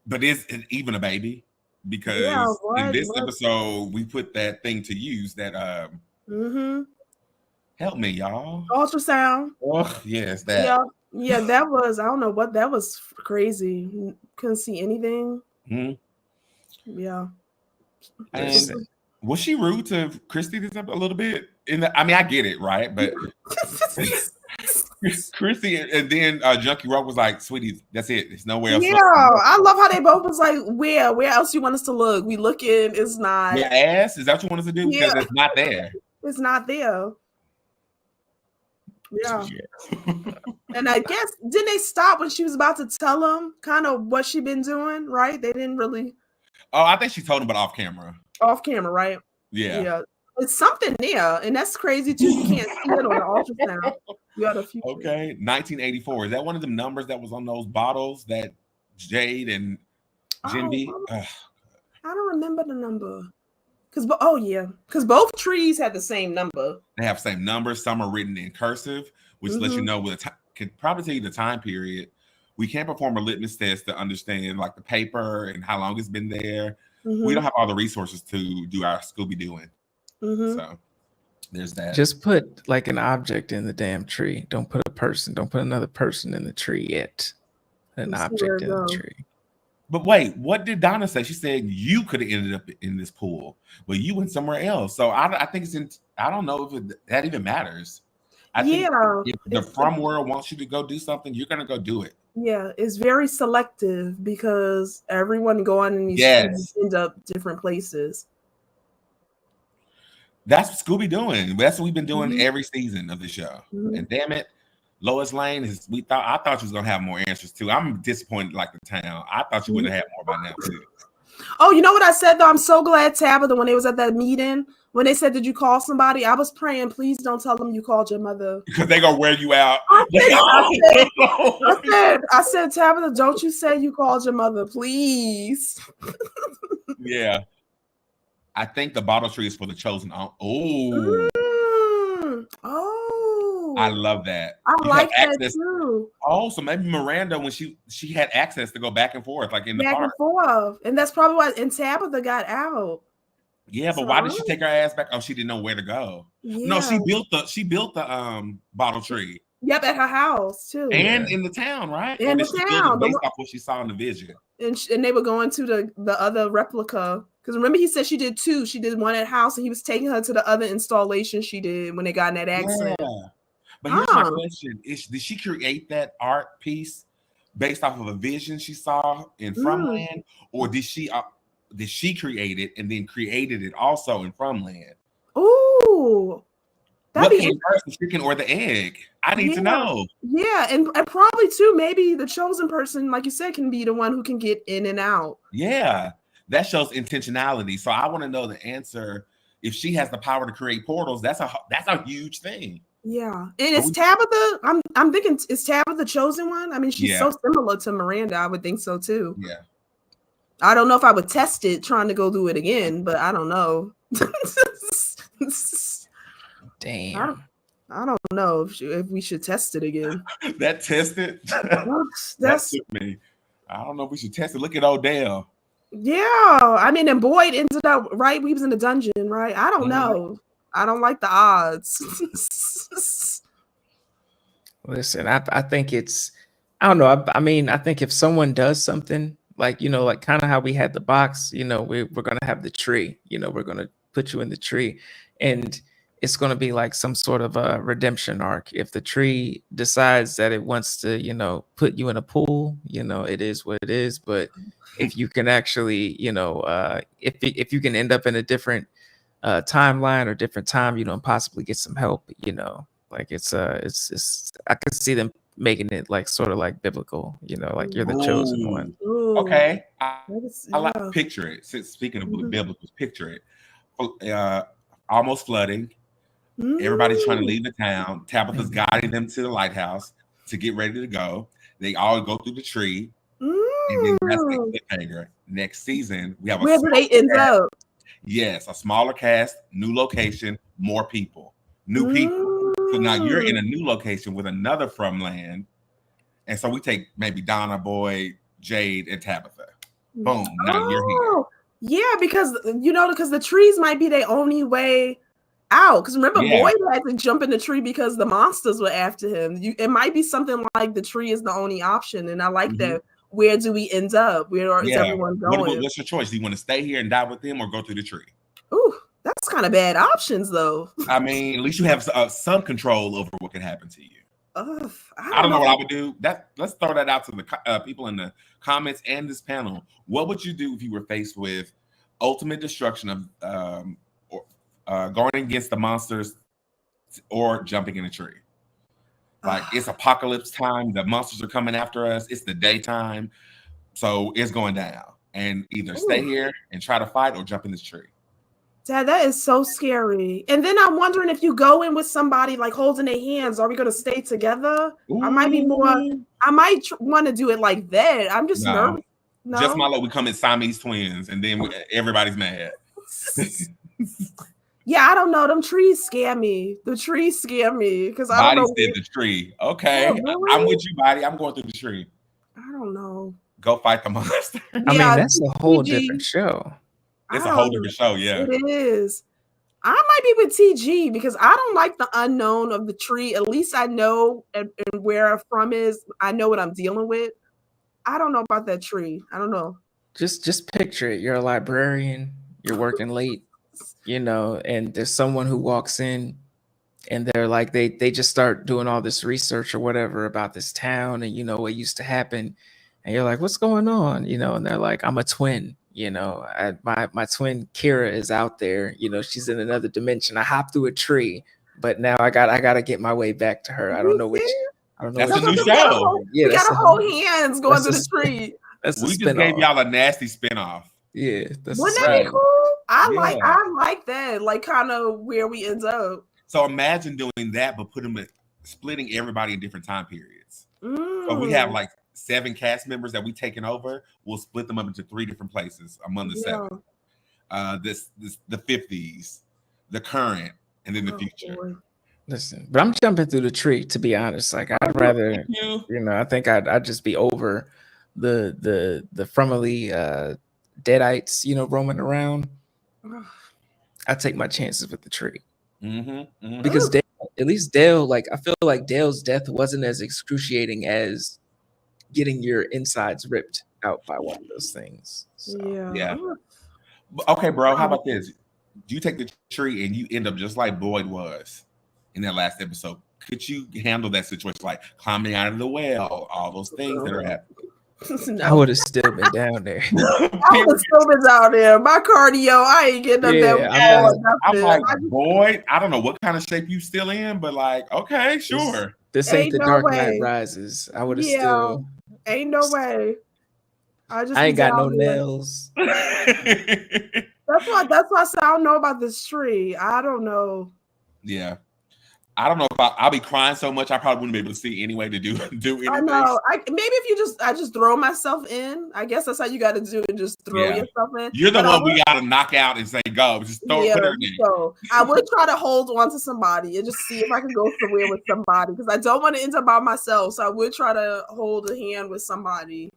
but is it even a baby? Because in this episode, we put that thing to use that help me, y'all. Ultrasound. Oh, yes, that. Yeah, that was, I don't know what, that was crazy. Couldn't see anything. Yeah. And was she rude to Christy this up a little bit? I mean, I get it, right? But Christy and then Junkie Rope was like, "Sweetie, that's it. There's nowhere else." Yeah, I love how they both was like, "Where else you want us to look? We looking. It's not. Your ass? Is that what you want us to do? Because it's not there. It's not there." Yeah. And I guess didn't they stop when she was about to tell him kind of what she been doing? Right? They didn't really. Oh, I think she told him, but off camera. Off camera, right? Yeah. Yeah. It's something there, and that's crazy too. You can't see it on the ultrasound. You got a few. Okay, 1984. Is that one of the numbers that was on those bottles that Jade and Jinbi? I don't remember the number. Because both trees had the same number. They have the same numbers. Some are written in cursive, which lets you know could probably tell you the time period. We can't perform a litmus test to understand like the paper and how long it's been there. We don't have all the resources to do our Scooby-Dooing. So there's that. Just put like an object in the damn tree. Don't put a person. Don't put another person in the tree yet. An object in the tree. But wait, what did Donna say? She said you could have ended up in this pool, but you went somewhere else. So I think I don't know if that even matters. I think if the From World wants you to go do something, you're gonna go do it. Yeah, it's very selective because everyone going in these streets end up different places. That's what Scooby doing. That's what we've been doing every season of the show. And damn it, Lois Lane is. I thought she was gonna have more answers too. I'm disappointed, like the town. I thought you would have had more by now too. Oh, you know what I said though? I'm so glad Tabitha, when they was at that meeting, when they said, "Did you call somebody?" I was praying, please don't tell them you called your mother because they gonna wear you out. I said, Tabitha, don't you say you called your mother, please. Yeah. I think the bottle tree is for the chosen. I love that. I like that too. Oh, so maybe Miranda, when she had access to go back and forth, like in the park. And forth. And that's probably why Tabitha got out. Yeah, but why did she take her ass back? Oh, she didn't know where to go. Yeah. No, she built the bottle tree. Yep, at her house too. And in the town, right? In the town. Based off what she saw in the vision. And they were going to the other replica. Because remember, he said she did two. She did one at house, and he was taking her to the other installation she did when they got in that accident. Yeah. But here's my question: did she create that art piece based off of a vision she saw in Fromland, or did she create it and then created it also in Fromland? Ooh, what came first, the chicken or the egg? I need to know. Yeah, and probably too, maybe the chosen person, like you said, can be the one who can get in and out. Yeah, that shows intentionality. So I want to know the answer. If she has the power to create portals, that's a huge thing. Yeah, and it's Tabitha. I'm thinking, is Tabitha the chosen one? I mean, she's so similar to Miranda. I would think so too. Yeah. I don't know if I would test it trying to go do it again, but I don't know. Damn. I don't know if we should test it again. That tested? That took me. I don't know if we should test it. Look at Odell. Yeah, I mean, and Boyd ended up right. He was in the dungeon, right? I don't know. I don't like the odds. Listen, I think it's, I don't know. I mean, I think if someone does something like, like kind of how we had the box, we're going to have the tree, we're going to put you in the tree, and it's going to be like some sort of a redemption arc. If the tree decides that it wants to, put you in a pool, it is what it is. But if you can actually, if you can end up in a different timeline or different time, and possibly get some help, like it's I could see them making it like sort of like biblical, like you're the chosen one. Ooh. Okay. Is, I like picture it. Since speaking of biblical, picture it. Almost flooding. Everybody's trying to leave the town. Tabitha's guiding them to the lighthouse to get ready to go. They all go through the tree. And then that's the cliffhanger. Next season, we have where do they end up? Yes, a smaller cast, new location, more people, new people. So now you're in a new location with another from land. And so we take maybe Donna, Boyd, Jade, and Tabitha. Boom. Now you're here. Yeah, because the trees might be their only way out. Because remember, Boyd had to jump in the tree because the monsters were after him. It might be something like the tree is the only option. And I like that. Where do we end up? Where is everyone going? What's your choice? Do you want to stay here and die with them or go through the tree? Ooh, that's kind of bad options, though. I mean, at least you have some control over what can happen to you. I don't know what I would do. Let's throw that out to the people in the comments and this panel. What would you do if you were faced with ultimate destruction of going against the monsters or jumping in a tree? Like it's apocalypse time. The monsters are coming after us. It's the daytime. So it's going down. And either stay here and try to fight or jump in this tree. Dad, that is so scary. And then I'm wondering if you go in with somebody like holding their hands, are we going to stay together? I might want to do it like that. I'm just nervous. No? Just my luck, we come in Siamese twins and then everybody's mad. Yeah, I don't know. Them trees scare me. The trees scare me because I don't know. Body said the tree. Okay, really? I'm with you, Body. I'm going through the tree. I don't know. Go fight the monster. I mean, that's a whole different show. It's a whole different show. Yeah, it is. I might be with TG because I don't like the unknown of the tree. At least I know and where I'm from is. I know what I'm dealing with. I don't know about that tree. I don't know. Just picture it. You're a librarian. You're working late. And there's someone who walks in and they're like, they just start doing all this research or whatever about this town and what used to happen. And you're like, what's going on? And they're like, I'm a twin. My twin Kira is out there. She's in another dimension. I hopped through a tree, but now I gotta get my way back to her. I don't know which. That's a new show. We gotta hold hands going to the tree. We just gave y'all a nasty spinoff. Yeah, wouldn't that be cool? I like that, like kind of where we end up. So imagine doing that, but splitting everybody in different time periods. So we have like 7 cast members that we taken over. We'll split them up into 3 different places among the 7. This the 50s, the current, and then the future. Boy. Listen, but I'm jumping through the tree, to be honest. Like I'd rather, I think I'd just be over the Frumley Deadites, roaming around. I take my chances with the tree because Dale, at least Dale, like I feel like Dale's death wasn't as excruciating as getting your insides ripped out by one of those things. So. Yeah. Okay, bro. How about this? You take the tree and you end up just like Boyd was in that last episode. Could you handle that situation, like climbing out of the well, all those things that are happening? No. I would have still been down there. I would have still been down there. My cardio, I ain't getting up that. I'm like, Boyd, I don't know what kind of shape you still in, but like, okay, sure. This ain't the Dark Knight Rises. I would have still. Ain't no way. I ain't got no nails. That's why I said I don't know about this tree. I don't know. Yeah. I don't know if I'll be crying so much I probably wouldn't be able to see anyway to do anything. I know. Maybe if I just throw myself in. I guess that's how you got to do it. Just throw yourself in. You're the one we got to knock out and say go. Just put her in. So I would try to hold on to somebody and just see if I can go somewhere with somebody because I don't want to end up by myself. So I would try to hold a hand with somebody.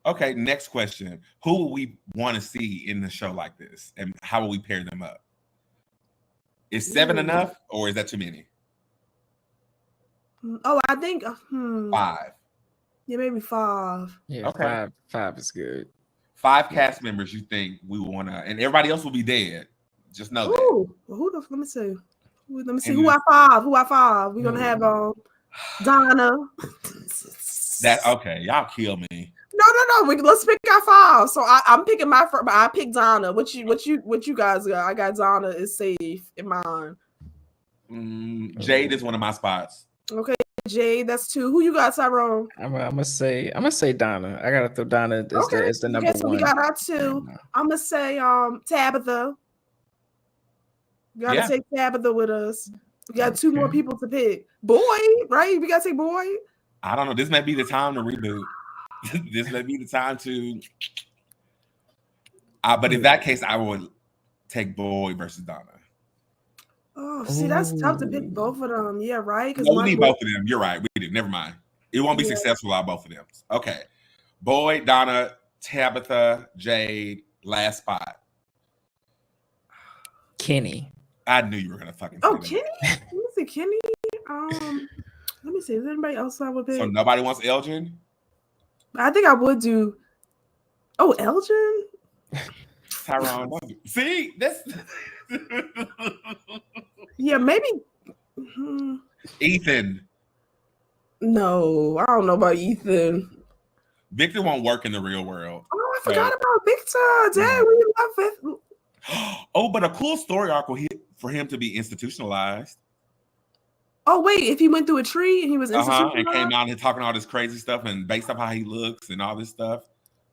Okay, next question. Who would we want to see in the show like this, and how will we pair them up? Is 7 enough, or is that too many? Oh, I think 5. Yeah, maybe 5. Yeah, okay. Five is good. 5 cast members you think we want to, and everybody else will be dead. Just know that. Well, let me see. Let me see who I 5. Who I 5? We're gonna have Donna. That okay? Y'all kill me. No. Let's pick our 5. So I'm picking my. I picked Donna. What you guys got? I got Donna is safe in mine. Jade is one of my spots. Okay, Jade, that's 2. Who you got, Tyrone? I'm gonna say Donna. I gotta throw Donna as the number 1. So we got our 2. I'm gonna say Tabitha. We gotta take Tabitha with us. We got 2 more people to pick. Boy, right? We gotta say Boy. I don't know. This may be the time to reboot. This may be the time to. But in that case, I would take Boy versus Donna. Oh, see, that's tough to pick both of them. Yeah, right? No, we need both of them. You're right. We do. Never mind. It won't be successful out both of them. Okay. Boy, Donna, Tabitha, Jade, last spot. Kenny. I knew you were gonna fucking. Kenny. Let me see, Kenny. Let me see. Is there anybody else I would pick? So nobody wants Elgin? I think I would do. Oh, Elgin. Tyrone. See this. Yeah, maybe. Ethan. No, I don't know about Ethan. Victor won't work in the real world. Oh, I forgot about Victor. Dang, we love it. Oh, but a cool story arc for him to be institutionalized. Oh, wait, if he went through a tree and he was institutionalized? And came out and talking all this crazy stuff and based off how he looks and all this stuff,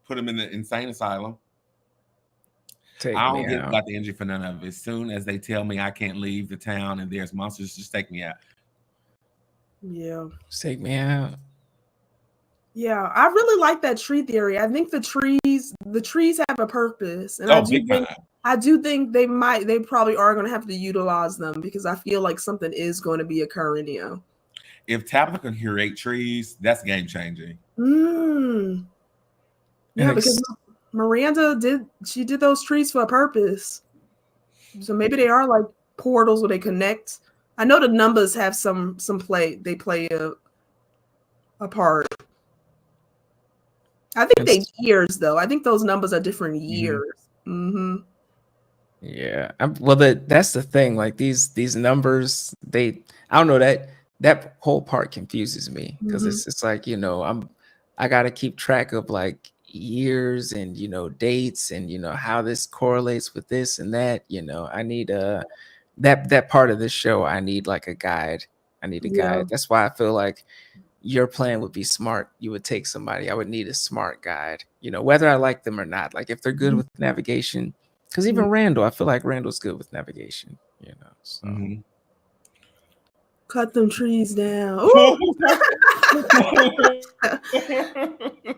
put him in the insane asylum. I don't get about the injury for none of it. As soon as they tell me I can't leave the town and there's monsters, just take me out. Yeah. Take me out. Yeah, I really like that tree theory. I think the trees have a purpose. And I do think they probably are going to have to utilize them because I feel like something is going to be occurring here. If Tabitha can curate trees, that's game changing. Yeah, because Miranda did those trees for a purpose. So maybe they are like portals where they connect. I know the numbers have some play. They play a part. I think they years though. I think those numbers are different years. Mm-hmm. Yeah. Well, that's the thing. Like these numbers, I don't know, that whole part confuses me because it's like, I got to keep track of like years and, dates and, how this correlates with this and that, I need that part of this show. I need like a guide. I need a guide. That's why I feel like your plan would be smart. You would take somebody. I would need a smart guide, whether I like them or not. Like if they're good with navigation, because even Randall, I feel like Randall's good with navigation, So. Cut them trees down.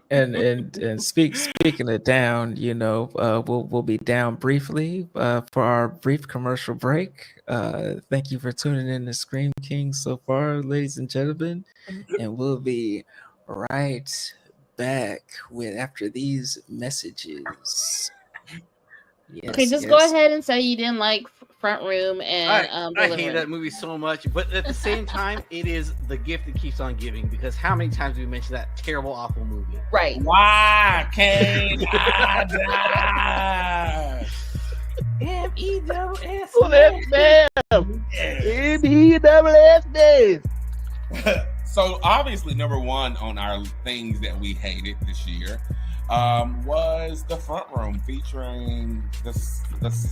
and speaking of down, we'll be down briefly for our brief commercial break. Thank you for tuning in to Scream King so far, ladies and gentlemen, and we'll be right back after these messages. Yes, okay, just go ahead and say you didn't like Front Room and I hate that movie so much, but at the same time, it is the gift that keeps on giving because how many times do we mention that terrible, awful movie? Right. Why can't I die? M-E-double-S. M-E-double-S. So obviously, number one on our things that we hated this year was The Front Room featuring the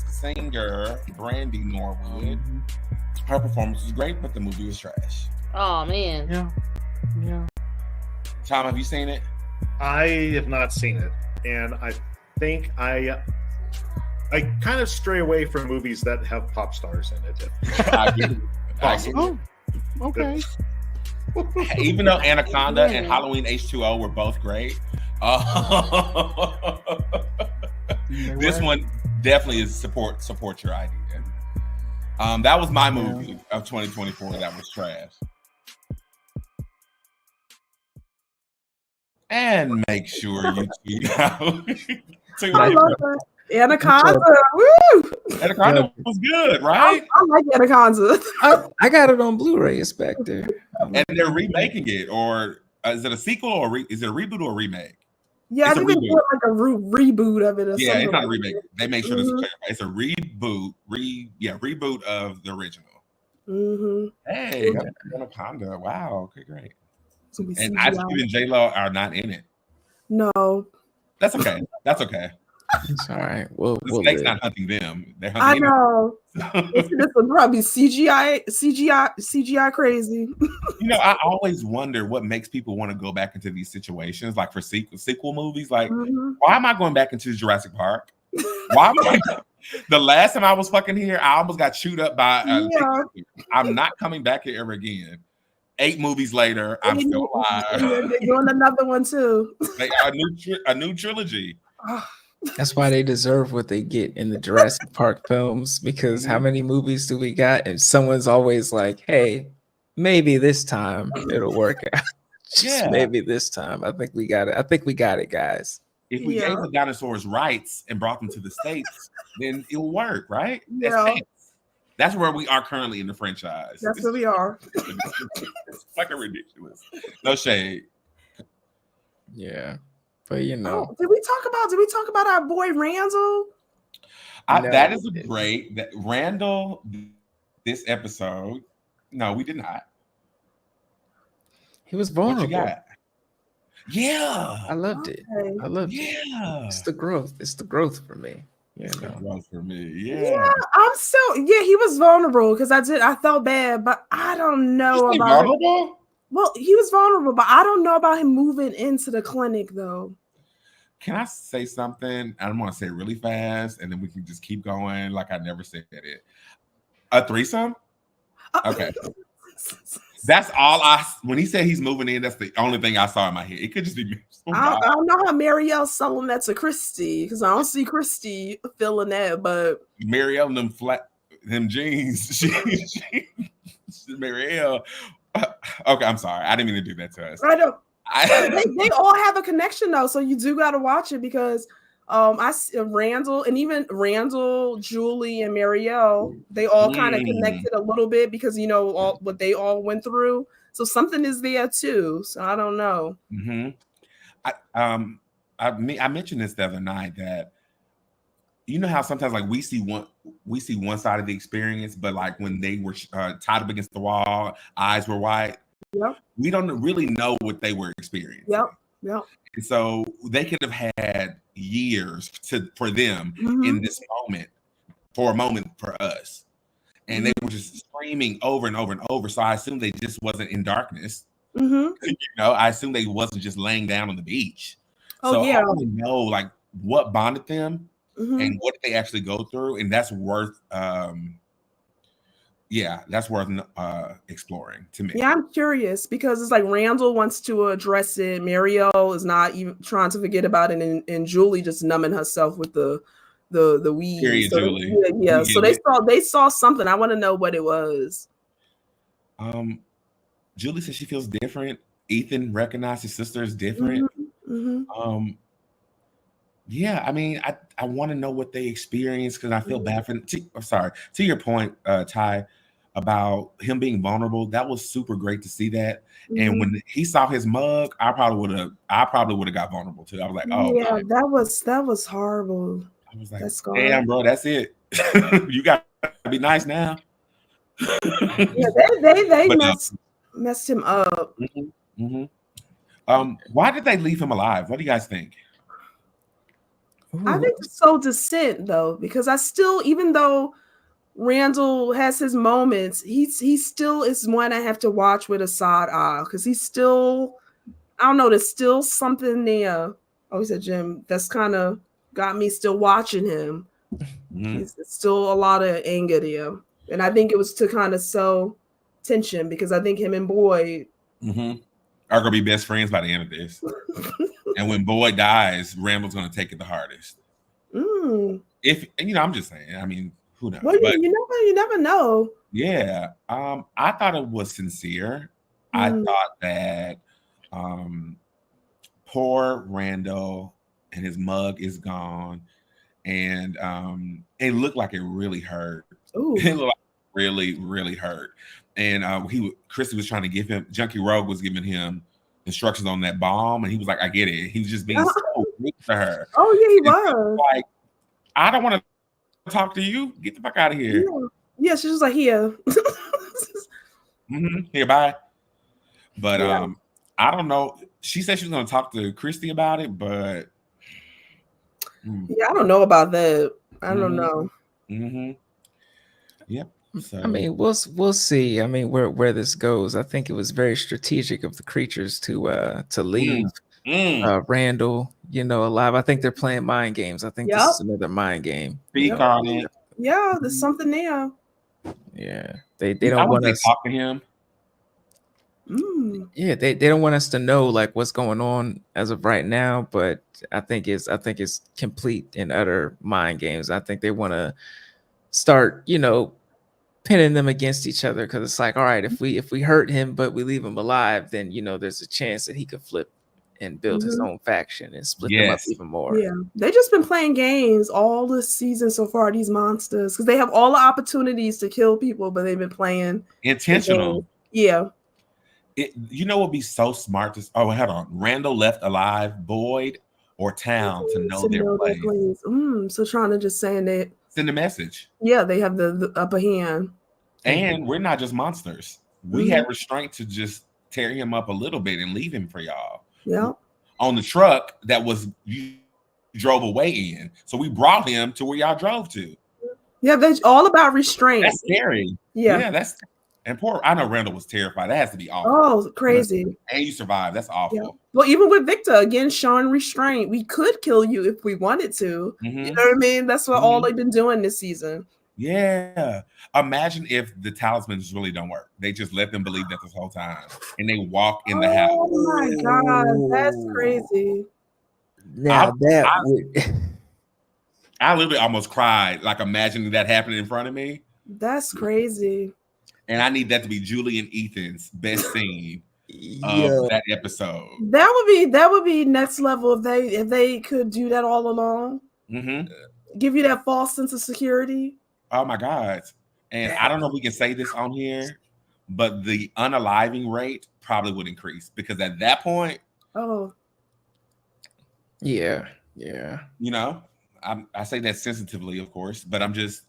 singer Brandy Norwood. Her performance was great, but the movie was trash. Oh man. Yeah. Tom, have you seen it? I have not seen it, and I think I kind of stray away from movies that have pop stars in it. I get it. Okay. Even though Anaconda and Halloween H2O were both great, this one definitely is support your idea. That was my movie of 2024 that was trash. And make sure you tweet out. Anaconda, woo! Anaconda was good, right? I like Anaconda. I got it on Blu-ray. It's back there. And they're remaking it, or is it a sequel, or is it a reboot or a remake? Yeah, it's I think they put like a reboot of it or something. Yeah, it's not a remake. They make sure it's a reboot, reboot of the original. Hey, Anaconda. Wow, okay, great. And Ice Cube and J-Lo are not in it. No. That's okay. That's okay. It's all right. Well, the snake's not hunting them. They're hunting I know. This will probably CGI crazy. You know, I always wonder what makes people want to go back into these situations, like for sequel movies. Like, why am I going back into Jurassic Park? Why am I? The last time I was fucking here, I almost got chewed up by. I'm not coming back here ever again. 8 movies later, I'm still alive. They're doing another one too. A new trilogy. That's why they deserve what they get in the Jurassic Park films, because how many movies do we got? And someone's always like, hey, maybe this time it'll work out. Maybe this time. I think we got it. I think we got it, guys. If we gave the dinosaurs rights and brought them to the States, then it'll work, right? That's where we are currently in the franchise. That's where we are. It's fucking ridiculous. No shade. Yeah. But you know, did we talk about our boy Randall? That is great. That Randall, this episode. No, we did not. He was vulnerable. What you got? Yeah, I loved it. I loved it. Yeah, it's the growth. It's the growth for me. Yeah, growth for me. Yeah, I'm still. Yeah, he was vulnerable because I felt bad, but I don't know about vulnerable. Well, he was vulnerable, but I don't know about him moving into the clinic though. Can I say something? I'm going to say it really fast, and then we can just keep going like I never said it. A threesome? Okay. That's all when he said he's moving in, that's the only thing I saw in my head. It could just be me. I don't know how Marielle's selling that to Christy, because I don't see Christy feeling that, but Marielle and them jeans. Marielle. Okay, I'm sorry. I didn't mean to do that to us. I don't. They all have a connection though, so you do got to watch it because I see Randall and even Randall, Julie, and Marielle, they all kind of connected a little bit because you know what they all went through. So something is there too. So I don't know. I mentioned this the other night that you know how sometimes like we see one side of the experience, but like when they were tied up against the wall, eyes were wide. Yep. We don't really know what they were experiencing. Yep. And so they could have had years for them in this moment, for a moment for us. And they were just screaming over and over and over. So I assume they just wasn't in darkness. You know, I assume they wasn't just laying down on the beach. I want to know like what bonded them and what did they actually go through. And that's worth exploring to me. Yeah, I'm curious because it's like Randall wants to address it. Marielle is not even trying to forget about it, and Julie just numbing herself with the weed. Period, so, Julie. Yeah. So they saw something. I want to know what it was. Julie said she feels different. Ethan recognized his sister is different. Yeah, I mean, I want to know what they experienced because I feel bad for them. To your point, Ty, about him being vulnerable, that was super great to see that. And when he saw his mug, I probably would have got vulnerable too. I was like, oh yeah, God. that was horrible. I was like, damn, bro, that's it. You got to be nice now. Yeah, they messed him up. Why did they leave him alive? What do you guys think? I think it's so dissent though, because I still, even though Randall has his moments, he still is one I have to watch with a side eye because he's still, I don't know, there's still something there. Oh, he said Jim, that's kind of got me still watching him. It's still a lot of anger there, and I think it was to kind of sow tension because I think him and Boyd are gonna be best friends by the end of this. And when Boyd dies, Randall's gonna take it the hardest. If I'm just saying. I mean, who knows? Well, you never know. Yeah. I thought it was sincere. I thought that poor Randall and his mug is gone, and it looked like it really hurt. Ooh. It looked like really, really hurt. And Christy was trying to give him, Junkie Rogue was giving him instructions on that bomb, and he was like, I get it. He was just being so weak to her. Oh yeah, he was. Like, I don't want to talk to you. Get the fuck out of here. Yeah, she's just like, here. Here, bye. But I don't know. She said she was going to talk to Christy about it, but yeah, I don't know about that. I don't know. Yep. So. I mean, we'll see. I mean, where this goes. I think it was very strategic of the creatures to leave Randall, alive. I think they're playing mind games. I think this is another mind game. Speak on it. Yeah, there's something there. Yeah, they don't want us to talk to him. Yeah, they don't want us to know like what's going on as of right now, but I think it's complete and utter mind games. I think they want to start, pinning them against each other, because it's like, all right, if we hurt him but we leave him alive, then there's a chance that he could flip and build his own faction and split them up even more. Yeah, they just been playing games all this season so far, these monsters, because they have all the opportunities to kill people, but they've been playing intentional. Yeah. Would be so smart to hold on. Randall left alive Boyd or Town to know their place. So trying to just saying that. Send a message. Yeah, they have the upper hand. And we're not just monsters. We had restraint to just tear him up a little bit and leave him for y'all. Yeah. On the truck that you drove away in. So we brought him to where y'all drove to. Yeah, that's all about restraint. That's scary. Yeah, that's. And I know Randall was terrified. That has to be awful. Oh, crazy. And you survived. That's awful. Yeah. Well, even with Victor, again, showing restraint. We could kill you if we wanted to. You know what I mean? That's what all they've been doing this season. Yeah. Imagine if the talismans really don't work. They just let them believe that this whole time. And they walk in the house. Oh, my God. That's crazy. Now, I literally almost cried, like imagining that happening in front of me. That's crazy. And I need that to be Julie and Ethan's best scene of that episode. That would be next level if they could do that all along. Give you that false sense of security. Oh my God. And I don't know if we can say this on here, but the unaliving rate probably would increase, because at that point, yeah. I say that sensitively, of course, but I'm just.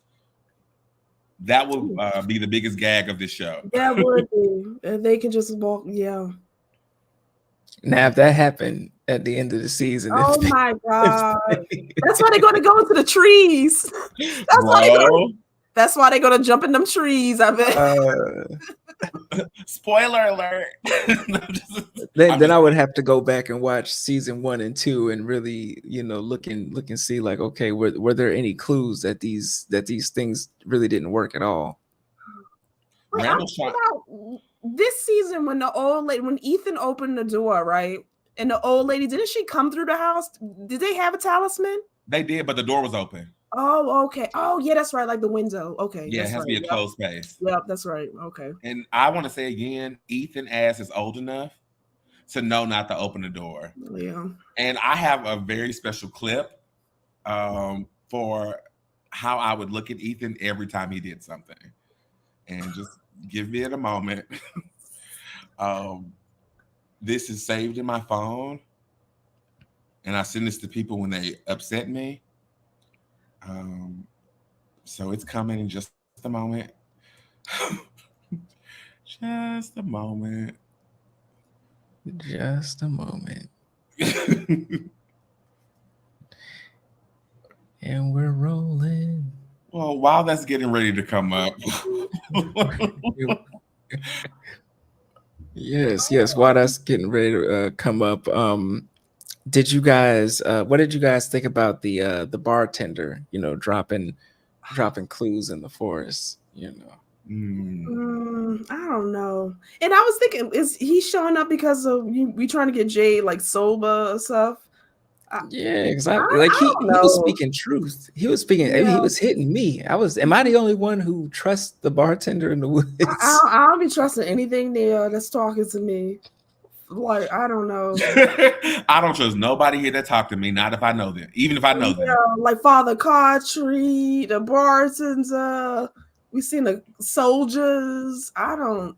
That would be the biggest gag of this show. That would be. If they can just walk, Now, if that happened at the end of the season, oh my God, that's why they're going to go into the trees. That's why they're going to jump in them trees. I bet. Spoiler alert. Then I would have to go back and watch season 1 and 2 and really, look and see like, okay, were there any clues that these things really didn't work at all? Wait, this season when Ethan opened the door, right? And the old lady, didn't she come through the house? Did they have a talisman? They did, but the door was open. Oh, okay. Oh, yeah, that's right. Like the window. Okay. Yeah, it has to be a closed space. Yep, that's right. Okay. And I want to say again, Ethan ass is old enough to know not to open the door. Yeah. And I have a very special clip for how I would look at Ethan every time he did something. And just give me a moment. This is saved in my phone. And I send this to people when they upset me. So it's coming in just a moment. Just a moment. Just a moment. And we're rolling. Well, while that's getting ready to come up. Yes. While that's getting ready to come up, did you guys what did you guys think about the bartender, dropping clues in the forest, I don't know. And I was thinking, is he showing up because of we trying to get Jade like sober or stuff? Yeah, exactly. Like he was speaking truth. He was speaking. He was hitting me. Am I the only one who trusts the bartender in the woods? I don't be trusting anything there that's talking to me. like, I don't know. I don't trust nobody here that talk to me. Not if I know them. Even if I know them. Like Father Cartry, the Bartons. We seen the soldiers. I don't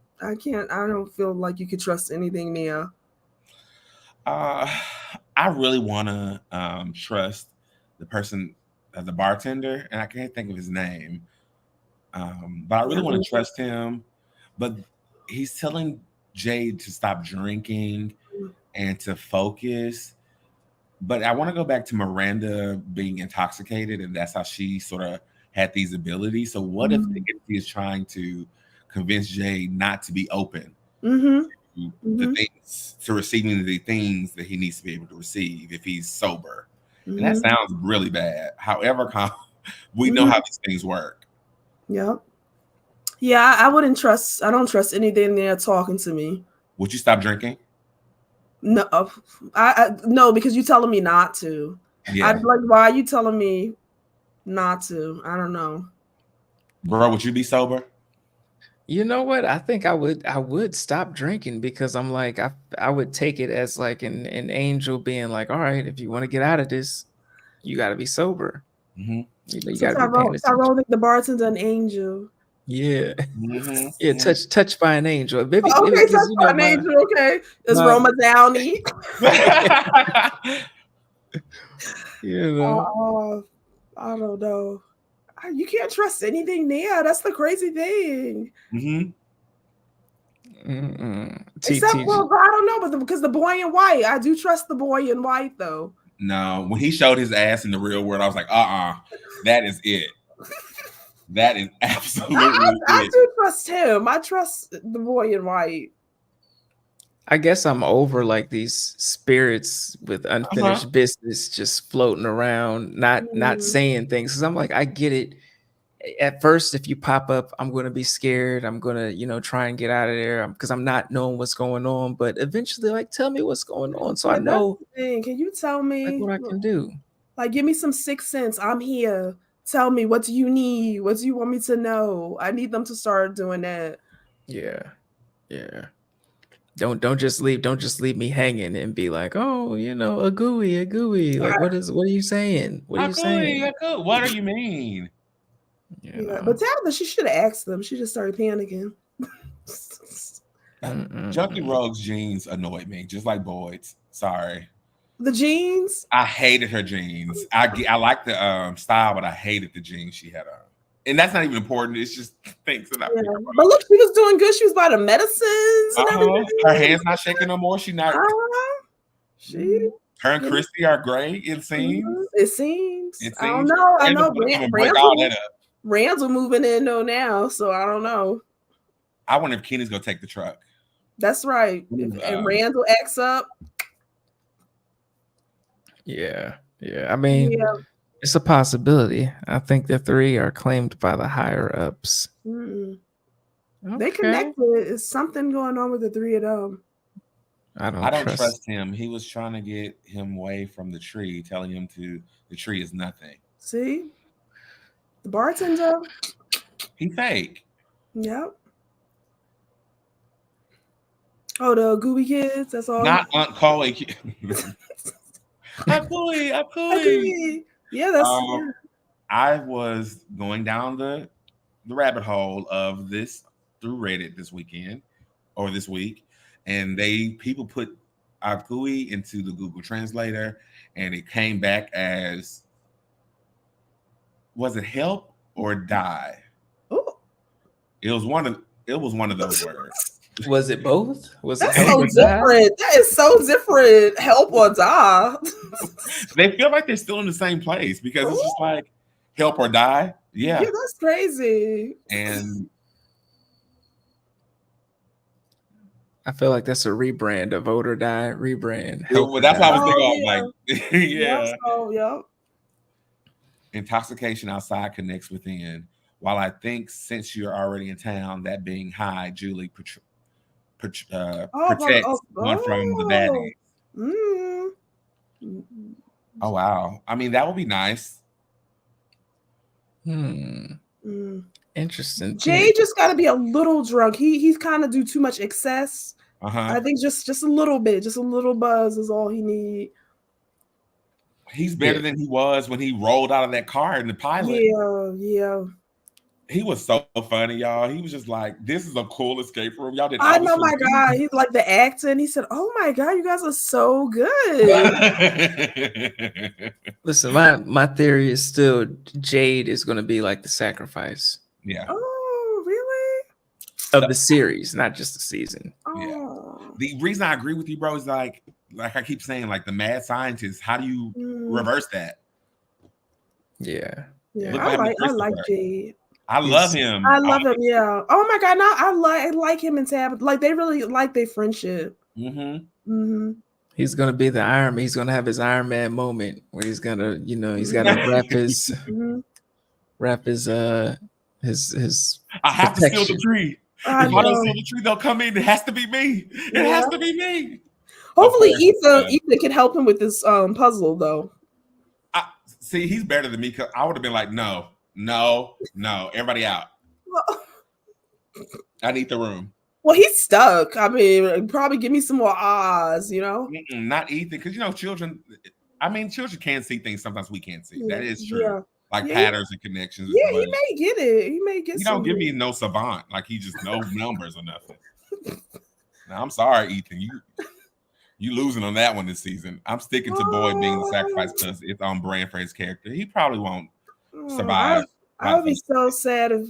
feel like you could trust anything there. I really want to trust the person, the bartender, and I can't think of his name. But I really want to trust him. But he's telling Jade to stop drinking and to focus. But I want to go back to Miranda being intoxicated, and that's how she sort of had these abilities. So what if the entity is trying to convince Jade not to be open to the things, to receiving the things that he needs to be able to receive if he's sober? And that sounds really bad. However, we know how these things work. Yep. Yeah, I don't trust anything they're talking to me. Would you stop drinking? No, no, because you're telling me not to. Yeah. I'd like, why are you telling me not to? I don't know. Bro, would you be sober? You know what? I think I would stop drinking because I'm like, I would take it as like an angel being like, all right, if you want to get out of this, you got to be sober. You got to be paying attention. Tyrone think the bartender's an angel. Yeah. Yeah, touched by an angel. Maybe, okay, touched by an angel, okay. It's Roma Downey. You know. I don't know. You can't trust anything there. That's the crazy thing. Except, well, I don't know, but because the boy in white, I do trust the boy in white, though. No, when he showed his ass in the real world, I was like, that is it. That is absolutely I do trust him. I trust the boy in white. I guess I'm over like these spirits with unfinished business just floating around, not saying things. Because I'm like, I get it. At first, if you pop up, I'm going to be scared. I'm going to, try and get out of there because I'm not knowing what's going on. But eventually, like, tell me what's going on so I know. Can you tell me like, what I can do? Like, give me some sixth sense. I'm here. Tell me, what do you need? What do you want me to know? I need them to start doing that. Yeah. Don't just leave me hanging and be like, oh, a gooey. Like, what are you saying? What are you saying? What do you mean? But Tabitha, she should have asked them. She just started panicking. Junkie Rogue's jeans annoyed me, just like Boyd's. Sorry. The jeans? I hated her jeans. I like the style, but I hated the jeans she had on. And that's not even important. It's just things that but look, she was doing good. She was by the medicines and everything. Her hands not shaking no more. She not. Her and Christy are great. It seems. It seems. I don't know. I know. Randall moving in though now, so I don't know. I wonder if Kenny's gonna take the truck. That's right. And Randall acts up. Yeah. I mean, it's a possibility. I think the three are claimed by the higher ups. Okay. They connected. It's something going on with the three of them. I don't trust him. He was trying to get him away from the tree, telling him the tree is nothing. See? The bartender. He fake. Yep. Oh, the Gooey kids. That's all. Not Aunt Chloe. I'm Chloe. Yeah, that's. I was going down the rabbit hole of this through Reddit this weekend or this week, and people put Akui into the Google Translator, and it came back as, was it help or die? Ooh. It was one of those words. Was it both? Was That's it so different. That is so different. Help or die. They feel like they're still in the same place because it's just like help or die. Yeah, that's crazy. And I feel like that's a rebrand, a vote or die rebrand. That's what I was thinking. Yep. Intoxication outside connects within. While I think since you're already in town, that being high, Julie protects one from the baddies. Oh wow! I mean, that would be nice. Interesting. Jay just got to be a little drunk. He's kind of do too much excess, I think just a little bit, just a little buzz is all he need. He's better than he was when he rolled out of that car in the pilot. Yeah. He was so funny, y'all. He was just like, "This is a cool escape room." Y'all did. I know, my God. He's like the acting. He said, "Oh my God, you guys are so good." Listen, my theory is still Jade is going to be like the sacrifice. Yeah. Oh, really? Of the series, not just the season. Oh. Yeah. The reason I agree with you, bro, is like I keep saying, like the mad scientist. How do you reverse that? Yeah. I like Jade. I love him. I love him. Yeah. Oh my God. Now I like him and Tab. Like they really like their friendship. He's gonna be the Iron Man. He's gonna have his Iron Man moment where he's gonna, he's gotta wrap his his. I have to steal the tree. If I don't steal the tree, they'll come in. It has to be me. It has to be me. Hopefully, Ethan can help him with this puzzle, though. See, he's better than me because I would have been like, no, everybody out. I need the room. Well, he's stuck. I mean, probably give me some more ahs, Not Ethan, because children. I mean, children can see things sometimes we can't see. That is true. Yeah. Like patterns and connections. Yeah, he may get it. He may get. You don't give me no savant, like he just knows numbers or nothing. Now, I'm sorry, Ethan. You losing on that one this season. I'm sticking to Boyd being the sacrifice because it's on brand for his character. He probably won't survive. I would be so sad if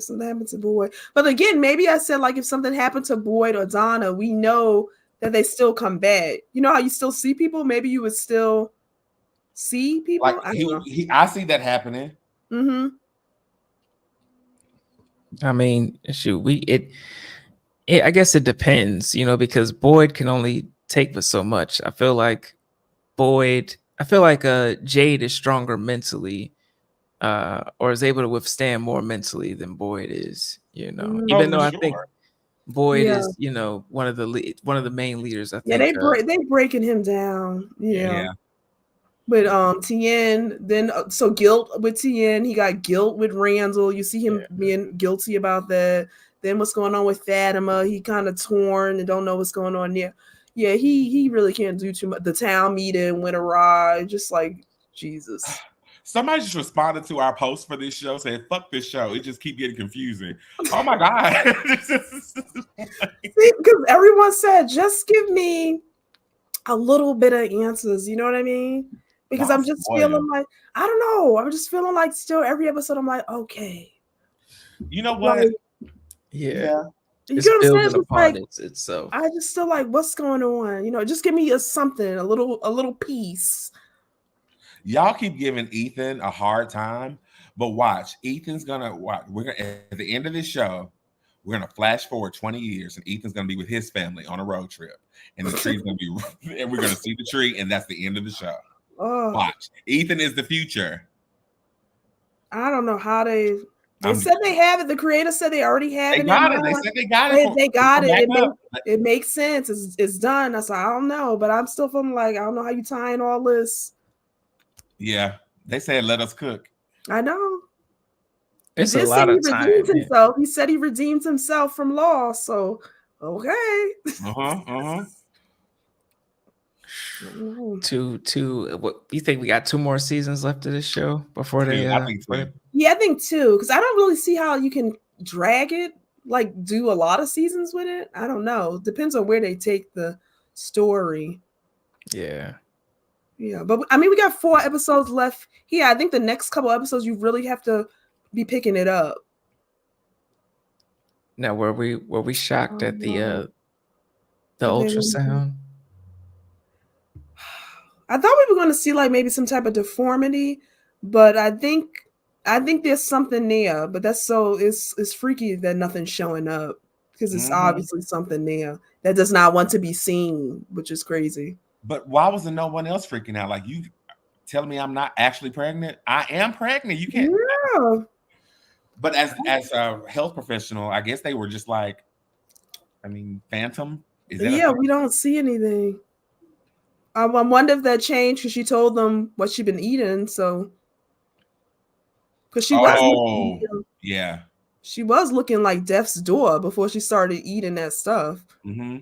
something happened to Boyd. But again, maybe I said like if something happened to Boyd or Donna, we know that they still come back. You know how you still see people? Maybe you would still see people. Like I see that happening. I mean, shoot, I guess it depends, because Boyd can only take for so much. I feel like Jade is stronger mentally, or is able to withstand more mentally than Boyd is, even though I think Boyd is, one of the main leaders. I think they breaking him down. Yeah. With Tien, then so guilt with Tien, he got guilt with Randall. You see him being guilty about that. Then what's going on with Fatima? He kind of torn and don't know what's going on there. Yeah, he really can't do too much. The town meeting went awry, just like Jesus. Somebody just responded to our post for this show saying, "Fuck this show. It just keep getting confusing." Oh my God. Because everyone said, just give me a little bit of answers. You know what I mean? Because I'm just feeling like, I don't know. I'm just feeling like still every episode, I'm like, okay. You know what? Yeah. You know what I'm saying? Like, itself. I just still like, what's going on? Just give me a little piece. Y'all keep giving Ethan a hard time, but watch. Ethan's gonna watch. At the end of this show, we're gonna flash forward 20 years, and Ethan's gonna be with his family on a road trip, and the tree's gonna be, and we're gonna see the tree, and that's the end of the show. Oh. Watch. Ethan is the future. I don't know how they said they have it. The creator said they already have it. They said they got it. They got it. It makes sense. It's done. I said, I don't know, but I'm still feeling like I don't know how you tying all this. Yeah, they said let us cook. I know. It's a lot of time. He said he redeemed himself from law. So okay. What you think? We got 2 more seasons left of this show before they. I think so. Yeah, I think 2, because I don't really see how you can drag it, like do a lot of seasons with it. I don't know. Depends on where they take the story. Yeah. Yeah, but I mean, we got 4 episodes left. Yeah, I think the next couple episodes you really have to be picking it up. Now, were we shocked at the ultrasound? I thought we were going to see like maybe some type of deformity, but I think there's something there. But that's it's freaky that nothing's showing up because it's obviously something there that does not want to be seen, which is crazy. But why wasn't no one else freaking out? Like, you telling me I'm not actually pregnant? I am pregnant. You can't. Yeah. But as a health professional, I guess they were just like, I mean, phantom. We don't see anything. I wonder if that changed because she told them what she'd been eating. So, because she was. Yeah. She was looking like death's door before she started eating that stuff. Mm-hmm.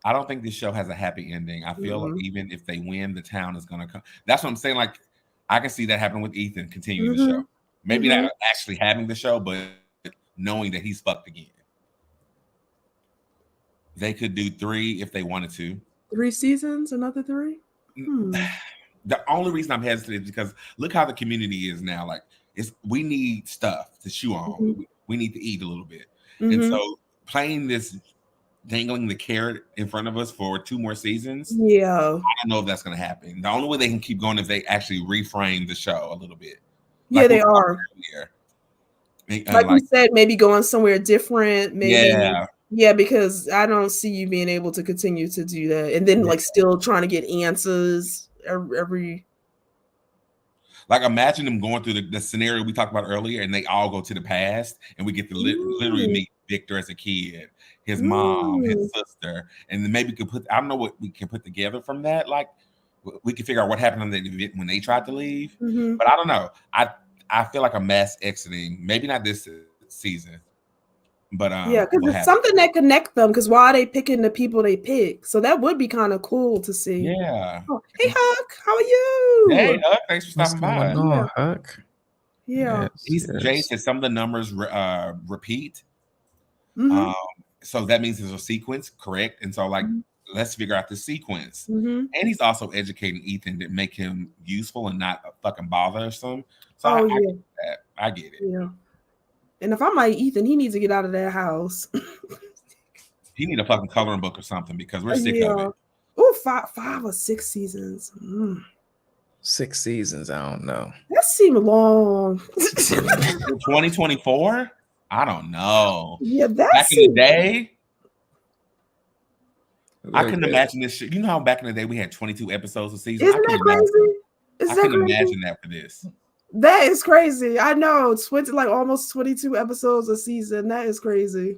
I don't think this show has a happy ending. I feel like even if they win, the town is gonna come. That's what I'm saying. Like, I can see that happening with Ethan continuing the show. Maybe not actually having the show, but knowing that he's fucked again. They could do 3 if they wanted to. 3 seasons, another 3. The only reason I'm hesitant is because look how the community is now. Like, we need stuff to chew on. We need to eat a little bit, and so playing this, dangling the carrot in front of us for 2 more seasons. Yeah, I don't know if that's going to happen. The only way they can keep going is they actually reframe the show a little bit. Yeah, they are. Like you said, maybe going somewhere different. Maybe, yeah, because I don't see you being able to continue to do that, and then like still trying to get answers every. Like, imagine them going through the scenario we talked about earlier, and they all go to the past, and we get to literally meet Victor as a kid, his mom, his sister, and then maybe we could put. I don't know what we can put together from that. Like, we can figure out what happened on the event when they tried to leave, but I don't know. I feel like a mass exiting. Maybe not this season, but yeah, because it's something that connect them. Because why are they picking the people they pick? So that would be kind of cool to see. Yeah. Oh, hey, Huck, how are you? Hey, Huck, thanks for stopping by. Oh, Huck. Yeah. Jay said some of the numbers repeat. So that means there's a sequence, correct? And so, like, let's figure out the sequence. And he's also educating Ethan to make him useful and not fucking bothersome. So I get that. I get it. Yeah. And if I'm like Ethan, he needs to get out of that house. He need a fucking coloring book or something because we're sick of it. Oh, 5 or 6 seasons. 6 seasons. I don't know. That seemed long. 2024? I don't know. Yeah, back in the day. I couldn't imagine this shit. You know how back in the day we had 22 episodes a season? Isn't that crazy? I couldn't imagine that for this. That is crazy. I know. Like almost 22 episodes a season. That is crazy.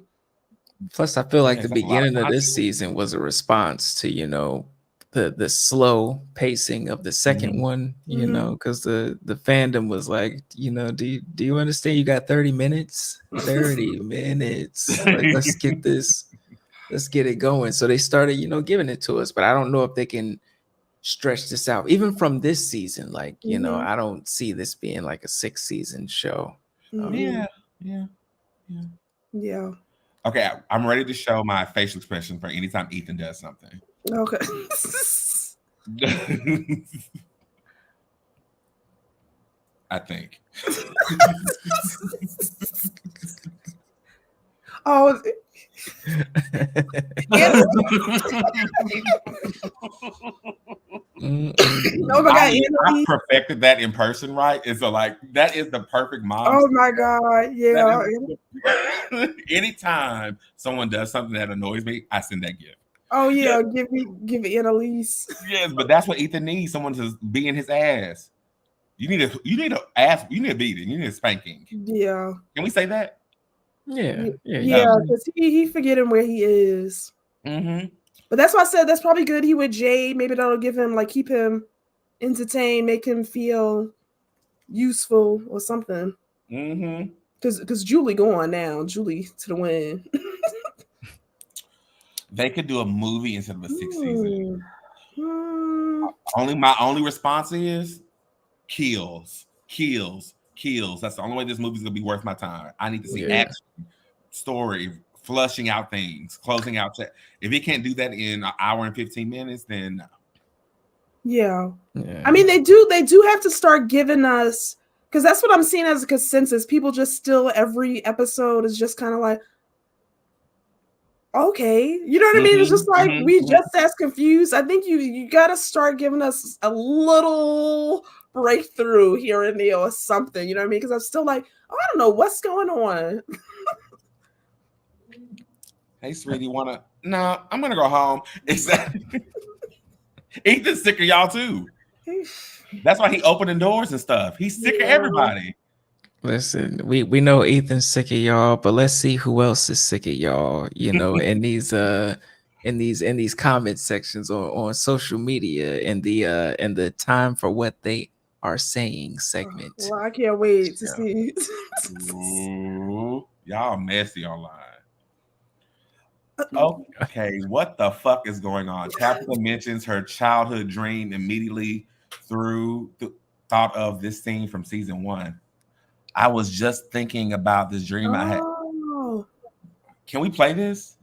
Plus, I feel like the beginning of this season was a response to, the slow pacing of the second one, because the fandom was like, do you understand? You got 30 minutes? 30 minutes. Like, let's get it going. So they started, giving it to us, but I don't know if they can stretch this out even from this season. Like, I don't see this being like a 6-season show. Yeah. Okay, I'm ready to show my facial expression for anytime Ethan does something. Okay. I think. Oh. Oh my God, I perfected that in person, right? And so, like, that is the perfect mom. Oh my God, yeah. Anytime someone does something that annoys me, I send that gift. Oh yeah, give it Annalise. Yes, but that's what Ethan needs. Someone to be in his ass. You need to ask. You need a beating. You need a spanking. Yeah. Can we say that? Yeah, because he forgetting where he is. But that's why I said that's probably good. He with Jade. Maybe that'll give him, like, keep him entertained, make him feel useful or something. Because Julie going now. Julie to the win. They could do a movie instead of a 6 season. My only response is kills. That's the only way this movie's gonna be worth my time. I need to see action, story, flushing out things, closing out. If he can't do that in an hour and 15 minutes, then no. Yeah. I mean, they do have to start giving us, because that's what I'm seeing as a consensus. People just still, every episode is just kind of like, okay, you know what I mean? It's just like we just as confused. I think you got to start giving us a little breakthrough here and there or something. You know what I mean? Because I'm still like, oh, I don't know what's going on. Hey, sweetie, wanna? No, I'm gonna go home. Ethan's sick of y'all too. That's why he opening doors and stuff. He's sick of everybody. Listen, we know Ethan's sick of y'all, but let's see who else is sick of y'all. In these comment sections or on social media, and the time for what they are saying segment. Well, I can't wait to see. Ooh, y'all messy online. Okay, what the fuck is going on? Tabitha mentions her childhood dream immediately thought of this scene from season 1. I was just thinking about this dream I had. Can we play this?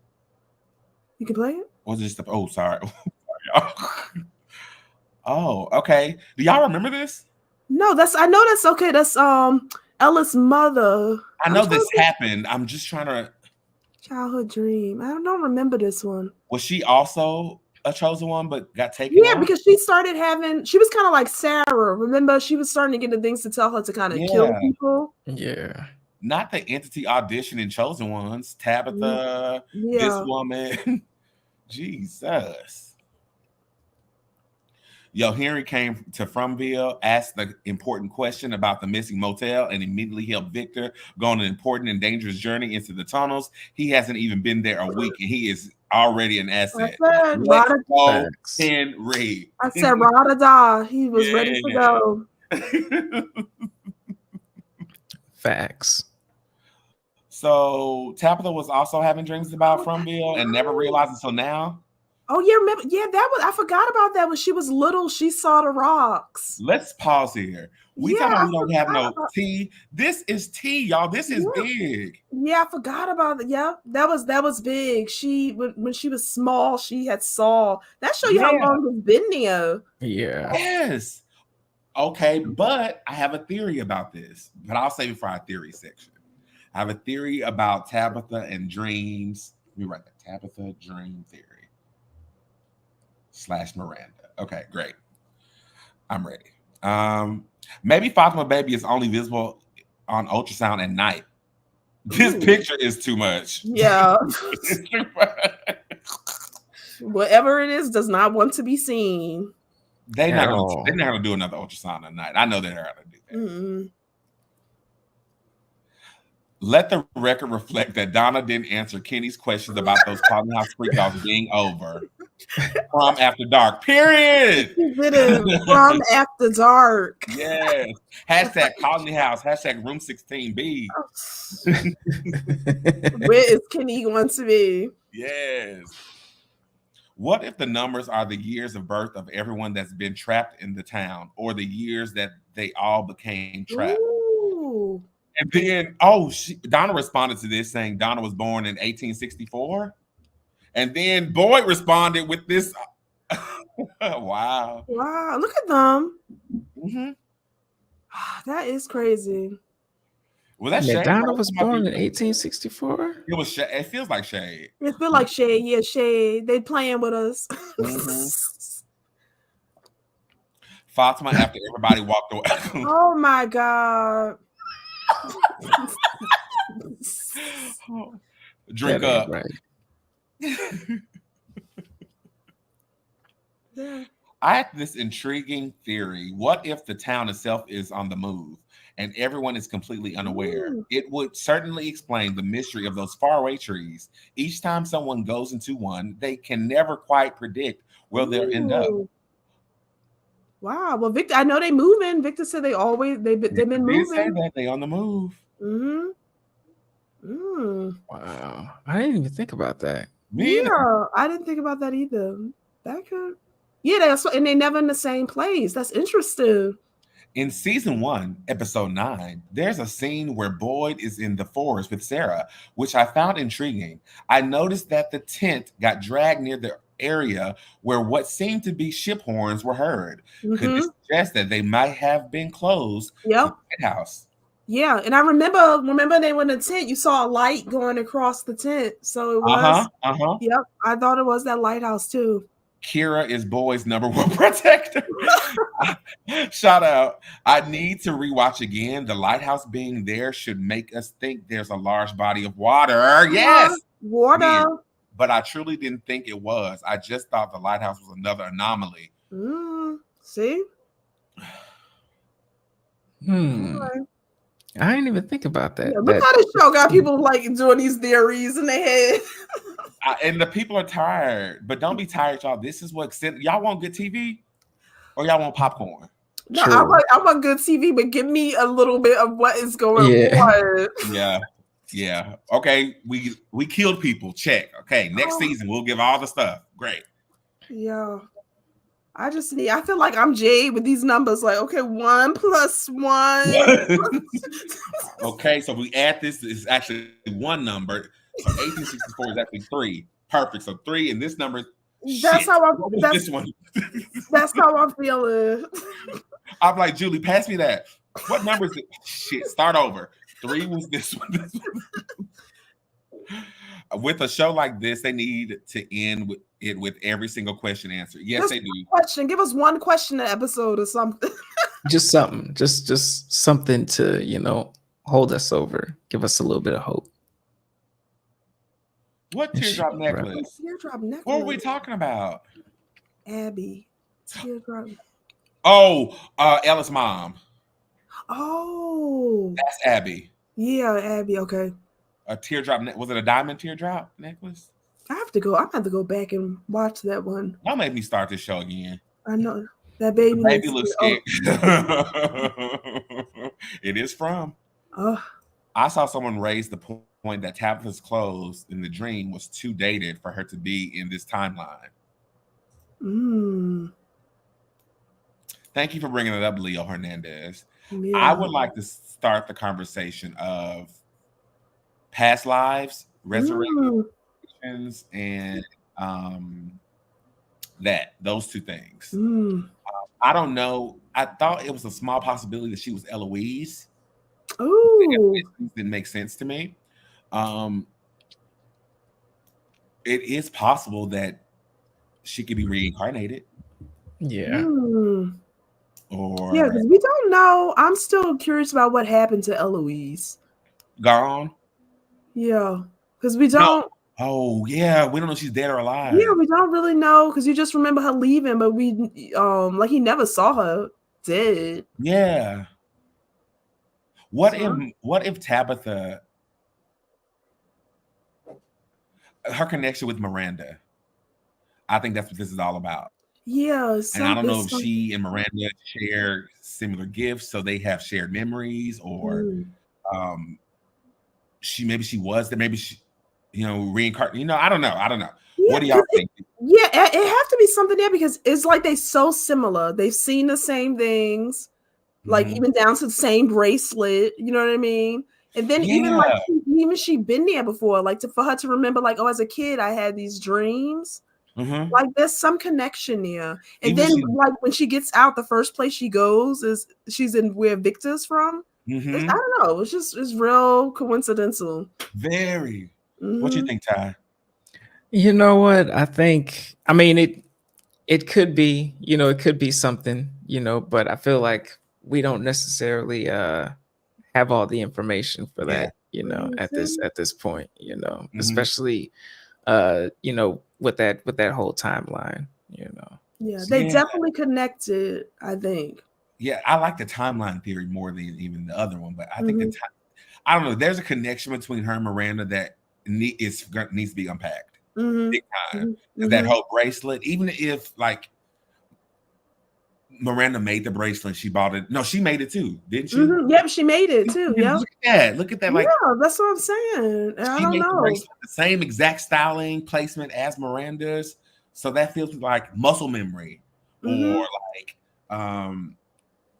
You can play it? Was it just sorry. Oh, okay. Do y'all remember this? No, I know that's okay. That's Ella's mother. I know this happened. I'm just trying to childhood dream. I don't remember this one. Was she also a chosen one but got taken out? Because she was kind of like Sarah. Remember, she was starting to get the things to tell her to kind of kill people. Yeah. Not the entity auditioning chosen ones. Tabitha, this woman. Jesus. Yo, Henry came to Fromville, asked the important question about the missing motel, and immediately helped Victor go on an important and dangerous journey into the tunnels. He hasn't even been there a week, and he is already an asset. Let's go, Henry. I said, Rada. He was ready to go. Facts. So Tabitha was also having dreams about Fromville and never realized until now. Oh yeah, remember? Yeah, I forgot about that. When she was little, she saw the rocks. Let's pause here. We don't have no tea. This is tea, y'all. This is big. Yeah, I forgot about it. Yeah, that was big. When she was small, she had saw. That show you how long it's been there. Yeah. Yes. Okay, but I have a theory about this. But I'll save it for our theory section. I have a theory about Tabitha and dreams. Let me write that. Tabitha dream theory. / Miranda. Okay, great. I'm ready. Maybe Fatima Baby is only visible on ultrasound at night. This picture is too much. Yeah. It's too much. Whatever it is does not want to be seen. They're not gonna do another ultrasound at night. I know they're not gonna do that. Mm-hmm. Let the record reflect that Donna didn't answer Kenny's questions about those Colony House freak-offs being over. Prom after dark. Period. She did it. Prom after dark. Yes. Hashtag Colony House. Hashtag Room 16B. Where is Kenny going to be? Yes. What if the numbers are the years of birth of everyone that's been trapped in the town, or the years that they all became trapped? Ooh. And then, Donna responded to this saying Donna was born in 1864. And then Boyd responded with this. Wow. Wow. Look at them. Mm-hmm. That is crazy. Was that shade? Donna was born in 1864? It was shade. It feels like shade. It feels like shade. Yeah, shade. They playing with us. Mm-hmm. Fatima, after everybody walked away. Oh my God. Drink up. Right. Yeah. I have this intriguing theory. What if the town itself is on the move and everyone is completely unaware? It would certainly explain the mystery of those faraway trees. Each time someone goes into one, they can never quite predict where they'll end up. Wow. Well, Victor, I know they moving. Victor said they've been moving. Say that they on the move. Mm-hmm. Wow. I didn't even think about that. Yeah, I didn't think about that either. That could. Yeah, and they never in the same place. That's interesting. In season 1, episode 9, there's a scene where Boyd is in the forest with Sarah, which I found intriguing. I noticed that the tent got dragged near the area where what seemed to be ship horns were heard. Mm-hmm. Could this suggest that they might have been closed to the lighthouse? Yeah, and I remember they were in the tent. You saw a light going across the tent, so it was. Yep, I thought it was that lighthouse too. Kira is Boyd's #1 protector. Shout out. I need to rewatch again. The lighthouse being there should make us think there's a large body of water. Yes. Water. Weird. But I truly didn't think it was. I just thought the lighthouse was another anomaly. See? I didn't even think about that. Yeah, look how this show got people like doing these theories in their head. And the people are tired, but don't be tired, y'all. This is what y'all want. Good TV, or y'all want popcorn? No, I want good TV, but give me a little bit of what is going on. Yeah. Okay, we killed people. Check. Okay, next season we'll give all the stuff. Great. Yeah. I feel like I'm Jade with these numbers. Like, okay, 1 + 1. Okay, so we add this. It's actually one number. So 1864 is actually 3. Perfect. So 3, and this number. That's how I'm. This one. That's how I'm feeling. I'm like, Julie, pass me that. What number is it? Shit, start over. 3 was this one. With a show like this, they need to end with every single question answered. Yes, they do. Question. Give us one question an episode or something. Just something. Just something to, hold us over. Give us a little bit of hope. What teardrop necklace? Teardrop necklace. What are we talking about? Abby. Teardrop. Oh, Ella's mom. Oh. That's Abby. Yeah, Abby. Okay. A teardrop. Was it a diamond teardrop necklace? I'm gonna have to go back and watch that one. Y'all made me start this show again. I know that baby. The baby looks scared. It is from. I saw someone raise the point that Tabitha's clothes in the dream was too dated for her to be in this timeline. Thank you for bringing it up, Leo Hernandez. Yeah. I would like to start the conversation of past lives, resurrections, and those two things. I don't know. I thought it was a small possibility that she was Eloise. Ooh, it didn't make sense to me. It is possible that she could be reincarnated. Yeah. Or yeah, because we don't know. I'm still curious about what happened to Eloise. Gone. Yeah, because we don't. No. Oh yeah, we don't know if she's dead or alive. Yeah, we don't really know because you just remember her leaving, but we he never saw her dead. Yeah. What if Tabitha, her connection with Miranda? I think that's what this is all about. Yeah, and I don't know if she and Miranda share similar gifts, so they have shared memories, or she was there, maybe she reincarnated. I don't know. Yeah, what do y'all think? Yeah, it have to be something there because it's like they so similar. They've seen the same things, like even down to the same bracelet. You know what I mean? And then even she been there before, like for her to remember, like, oh, as a kid I had these dreams. Like there's some connection there. And even then like when she gets out, the first place she goes is she's in where Victor's from. I don't know. It's real coincidental. Very. What do you think, Ty? You know what? I mean, it could be, it could be something, but I feel like we don't necessarily have all the information for that, at this point, especially with that whole timeline, Yeah, they definitely connected, I think. Yeah, I like the timeline theory more than even the other one, but I think I don't know. There's a connection between her and Miranda that needs to be unpacked. Big time. That whole bracelet, even if like Miranda made the bracelet, she bought it. No, she made it too, didn't she? Yep, she made it too. Yeah. Look at that. Like, yeah, that's what I'm saying. I don't know. The same exact styling placement as Miranda's, so that feels like muscle memory, or like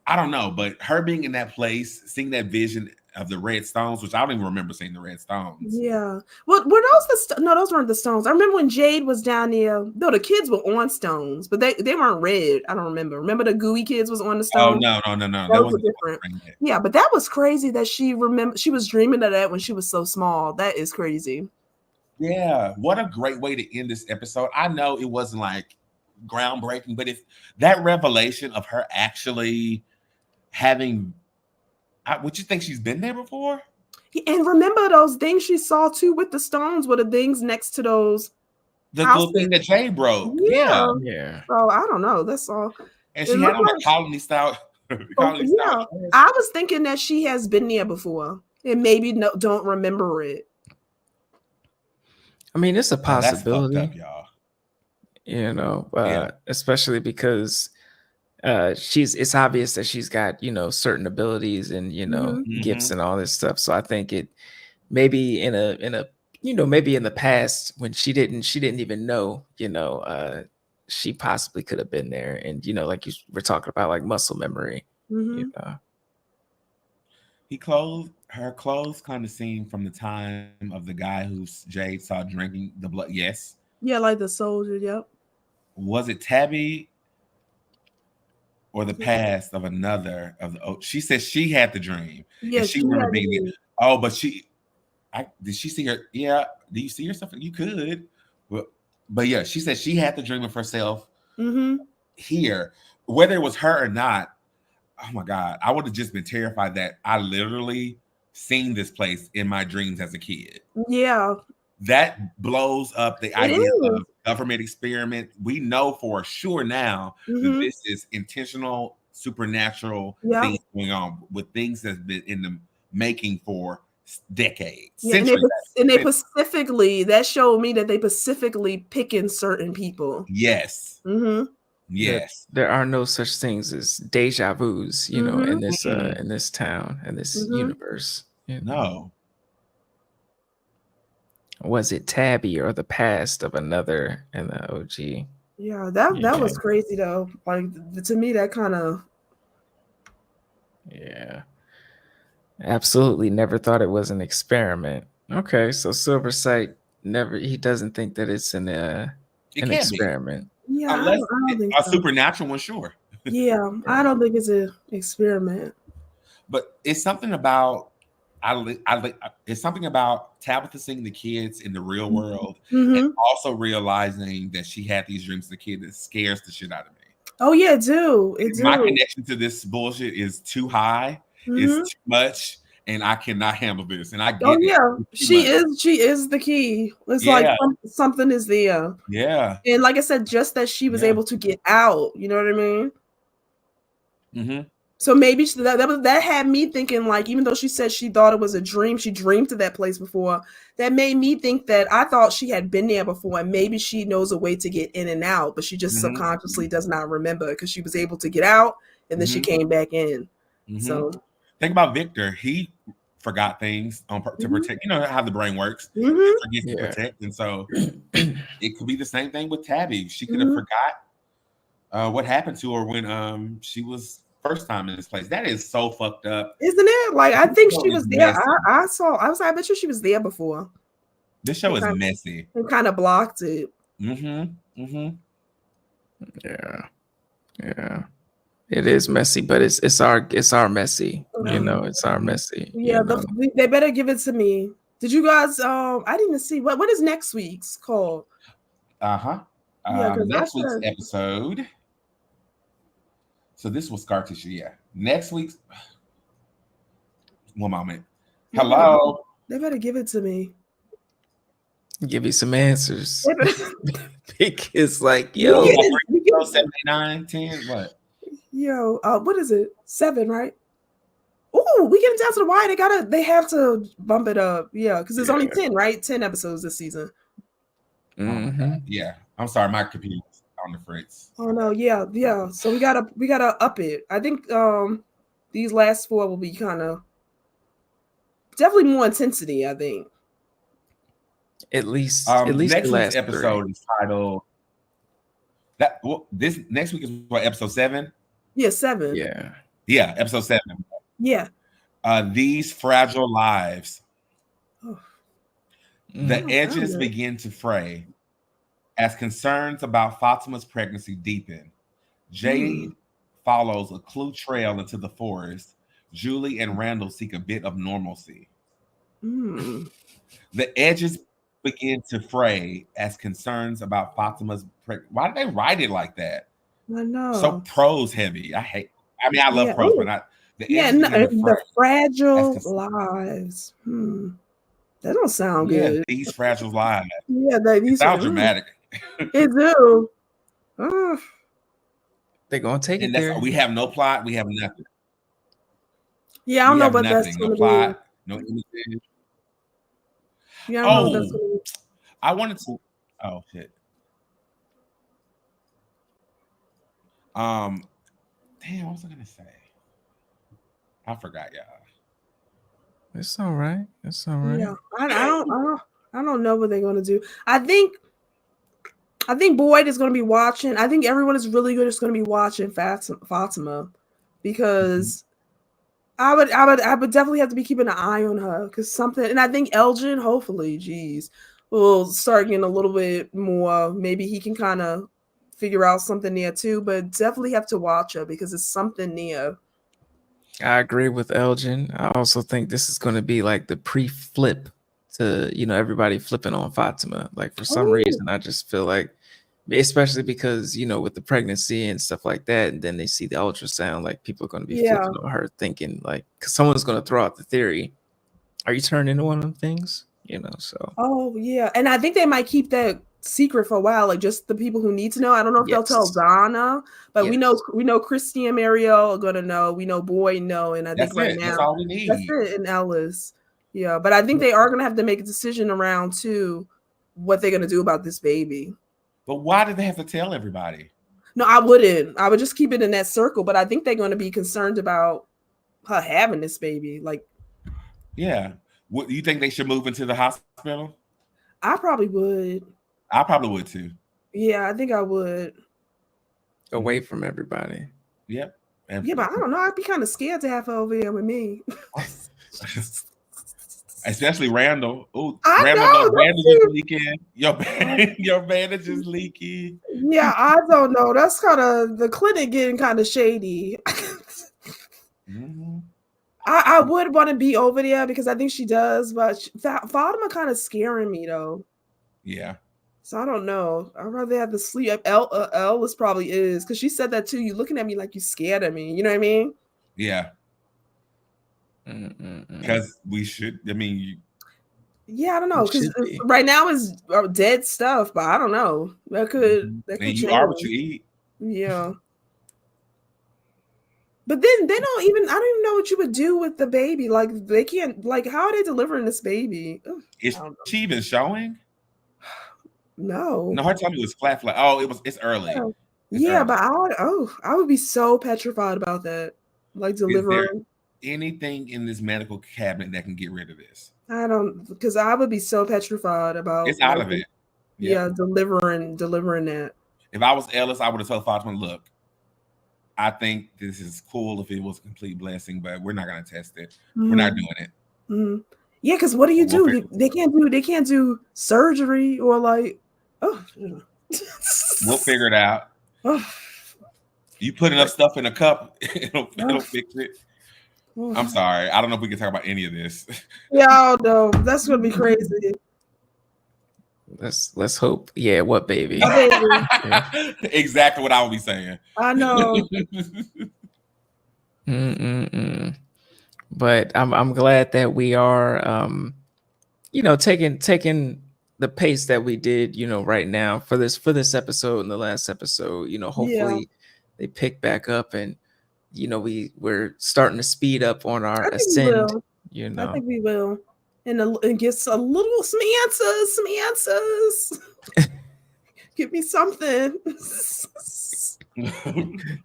I don't know. But her being in that place, seeing that vision of the red stones, which I don't even remember seeing the red stones. Yeah. Well, were those no, those weren't the stones. I remember when Jade was down there. No, the kids were on stones, but they weren't red. I don't remember. Remember the gooey kids was on the stones? Oh no. That was different. Yeah, but that was crazy that she was dreaming of that when she was so small. That is crazy. Yeah. What a great way to end this episode. I know it wasn't like groundbreaking, but if that revelation of her actually having, would you think she's been there before? And remember those things she saw too with the stones were the things next to those. The little thing that Jay broke. Yeah. So I don't know. That's all. And she had on a colony style. Style. I was thinking that she has been there before and maybe don't remember it. I mean, it's a possibility. That's fucked up, y'all. Especially because it's obvious that she's got, certain abilities and, gifts and all this stuff. So I think it maybe in a maybe in the past when she didn't even know, she possibly could have been there. And, like you were talking about, like muscle memory. Her clothes kind of seem from the time of the guy who Jade saw drinking the blood. Yes. Yeah, like the soldier. Yep. Was it Tabby or the past of another of the? She said she had the dream. Yeah, and she remember being. Oh, but did she see her? Yeah. Do you see herself? You could. But yeah, she said she had the dream of herself here, whether it was her or not. Oh my God, I would have just been terrified that I literally seen this place in my dreams as a kid. Yeah. That blows up the idea of government experiment. We know for sure now that this is intentional, supernatural things going on with things that's been in the making for decades. Yeah, and they specifically, that showed me that they specifically picking certain people. Yes. Yes. There are no such things as deja vus, in this town, in this universe. No. Was it Tabby or the past of another in the OG? Yeah, that was crazy though. Like to me, that kind of. Yeah. Absolutely never thought it was an experiment. Okay, so Silversight he doesn't think that it's an experiment. Yeah, unless I don't think a so. supernatural one, sure. Yeah, I don't think it's an experiment. But it's something about it's something about Tabitha seeing the kids in the real world and also realizing that she had these dreams as a kid that scares the shit out of me. Oh yeah, it do. My connection to this bullshit is too high. It's too much, and I cannot handle this. And I get she is the key. It's like something is there. Yeah. And like I said, just that she was able to get out. You know what I mean? So maybe that had me thinking, like, even though she said she thought it was a dream, she dreamed of that place before. That made me think that I thought she had been there before, and maybe she knows a way to get in and out, but she just subconsciously does not remember because she was able to get out and then she came back in. So think about Victor. He forgot things to protect. You know how the brain works. It forgets to protect, and so it could be the same thing with Tabby. She could have forgot what happened to her when she was first time in this place. That is so fucked up, isn't it? Like I think she was there. I was like, I bet you she was there before. This show is messy. It kind of blocked it. Yeah. It is messy, but it's our messy. It's our messy. Yeah, they better give it to me. Did you guys? I didn't even see what is next week's called. Next week's episode. So this was scar tissue. Yeah. Next week's. One moment. Hello. They better give it to me. Give you some answers. Because like, yo, 79, 10, what? Yo, what is it? 7, right? Oh, we getting down to the wire. They have to bump it up. Yeah, because it's only 10, right? 10 episodes this season. Yeah. I'm sorry, my computer's on the fritz. Oh no, yeah. So we gotta up it. I think these last 4 will be kind of definitely more intensity, I think. At least next the last week's episode is titled this next week is what, episode 7? Yeah, 7. Yeah, episode 7. Yeah. These fragile lives. The edges begin to fray as concerns about Fatima's pregnancy deepen. Jade follows a clue trail into the forest. Julie and Randall seek a bit of normalcy. The edges begin to fray as concerns about Fatima's pregnancy. Why did they write it like that? I know. So prose heavy. I love prose, but the fragile lives. That don't sound good. These fragile lives. Yeah, these sound dramatic. It do. They're gonna take it there. We have no plot. We have nothing. Yeah, I don't know what that's no gonna plot, no images. Yeah, I don't know what that's gonna be. I wanted to. Oh shit. Damn, what was I gonna say? I forgot, y'all. It's all right. It's all right. Yeah, I don't know what they're gonna do. I think Boyd is gonna be watching. I think everyone is really good. Is gonna be watching Fatima, because I would definitely have to be keeping an eye on her, because something. And I think Elgin, hopefully, will start getting a little bit more. Maybe he can kind of figure out something there too. But definitely have to watch her, because it's something near. I agree with Elgin. I also think this is going to be like the pre-flip to, everybody flipping on Fatima. Like, for some reason, I just feel like, especially because, with the pregnancy and stuff like that, and then they see the ultrasound, like, people are going to be flipping on her, thinking like, because someone's going to throw out the theory, are you turned into one of them things? So. Oh yeah, and I think they might keep that secret for a while, like just the people who need to know. I don't know if they'll tell Donna, but we know Christy and Marielle are gonna know. We know Boyd know, and I think right now that's all we need. That's it, and Ellis. Yeah, but I think they are gonna have to make a decision around too what they're gonna do about this baby. But why did they have to tell everybody? No, I wouldn't. I would just keep it in that circle. But I think they're gonna be concerned about her having this baby. Like, yeah. What do you think they should move into the hospital? I probably would. I probably would too. Yeah, I think I would. Away from everybody. Yep. Yeah, but I don't know. I'd be kind of scared to have her over here with me. Especially Randall. Oh, Randall just leaking. Your bandage is leaky. Yeah, I don't know. That's kind of the clinic getting kind of shady. Mm-hmm. I would want to be over there because I think she does, but Fatima kind of scaring me though. Yeah. So I don't know. I'd rather have to sleep. Ellis probably is, because she said that too. You looking at me like you scared of me. You know what I mean? Yeah. Because we should. I mean, yeah, I don't know. Because right now is dead stuff, but I don't know. That could. That could and you change. are what you eat. Yeah. But then they don't even. I don't even know what you would do with the baby. Like they can't. Like, how are they delivering this baby? Is she even showing? No. Her tummy was flat. Oh, it's early. Yeah, early. But I would be so petrified about that. Like delivering. Is there anything in this medical cabinet that can get rid of this? I don't, because I would be so petrified about. It's out of it. Yeah, delivering that. If I was Ellis, I would have told Fatima, look, I think this is cool if it was a complete blessing, but we're not going to test it. Mm-hmm. We're not doing it. Mm-hmm. Yeah, because what do you do? They can't do surgery or like. We'll figure it out. You put enough stuff in a cup, it'll fix it. I'm sorry. I don't know if we can talk about any of this. Yeah, no, that's gonna be crazy. Let's hope. Yeah, what baby? Yeah. Exactly what I would be saying. I know. But I'm glad that we are taking the pace that we did, right now for this episode and the last episode. Hopefully they pick back up, and we're starting to speed up on our ascend. I think we will, and get a little some answers. Give me something.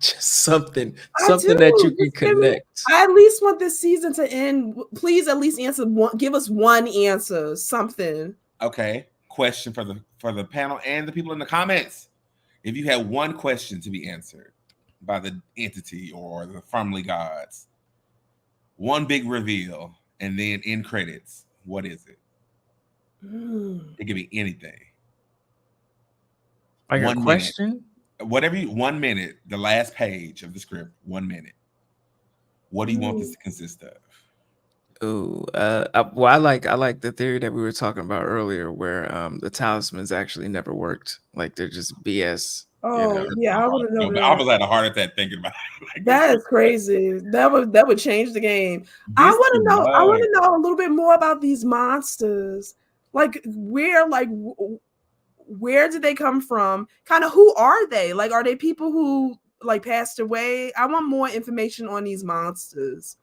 Just something that you can connect. I at least want this season to end. Please, at least give us one answer, something. Okay. Question for the panel and the people in the comments. If you had one question to be answered by the entity or the Frumley gods, one big reveal, and then end credits, what is it? It could be anything. Like a question? Whatever 1 minute, the last page of the script, 1 minute. What do you want this to consist of? Oh, I like the theory that we were talking about earlier, where the talismans actually never worked. Like they're just BS. Yeah, I would have known. I was at a heart attack thinking about it. Like, that is crazy. That would change the game. I want to know. I want to know a little bit more about these monsters. Like where did they come from? Kind of who are they? Like, are they people who like passed away? I want more information on these monsters.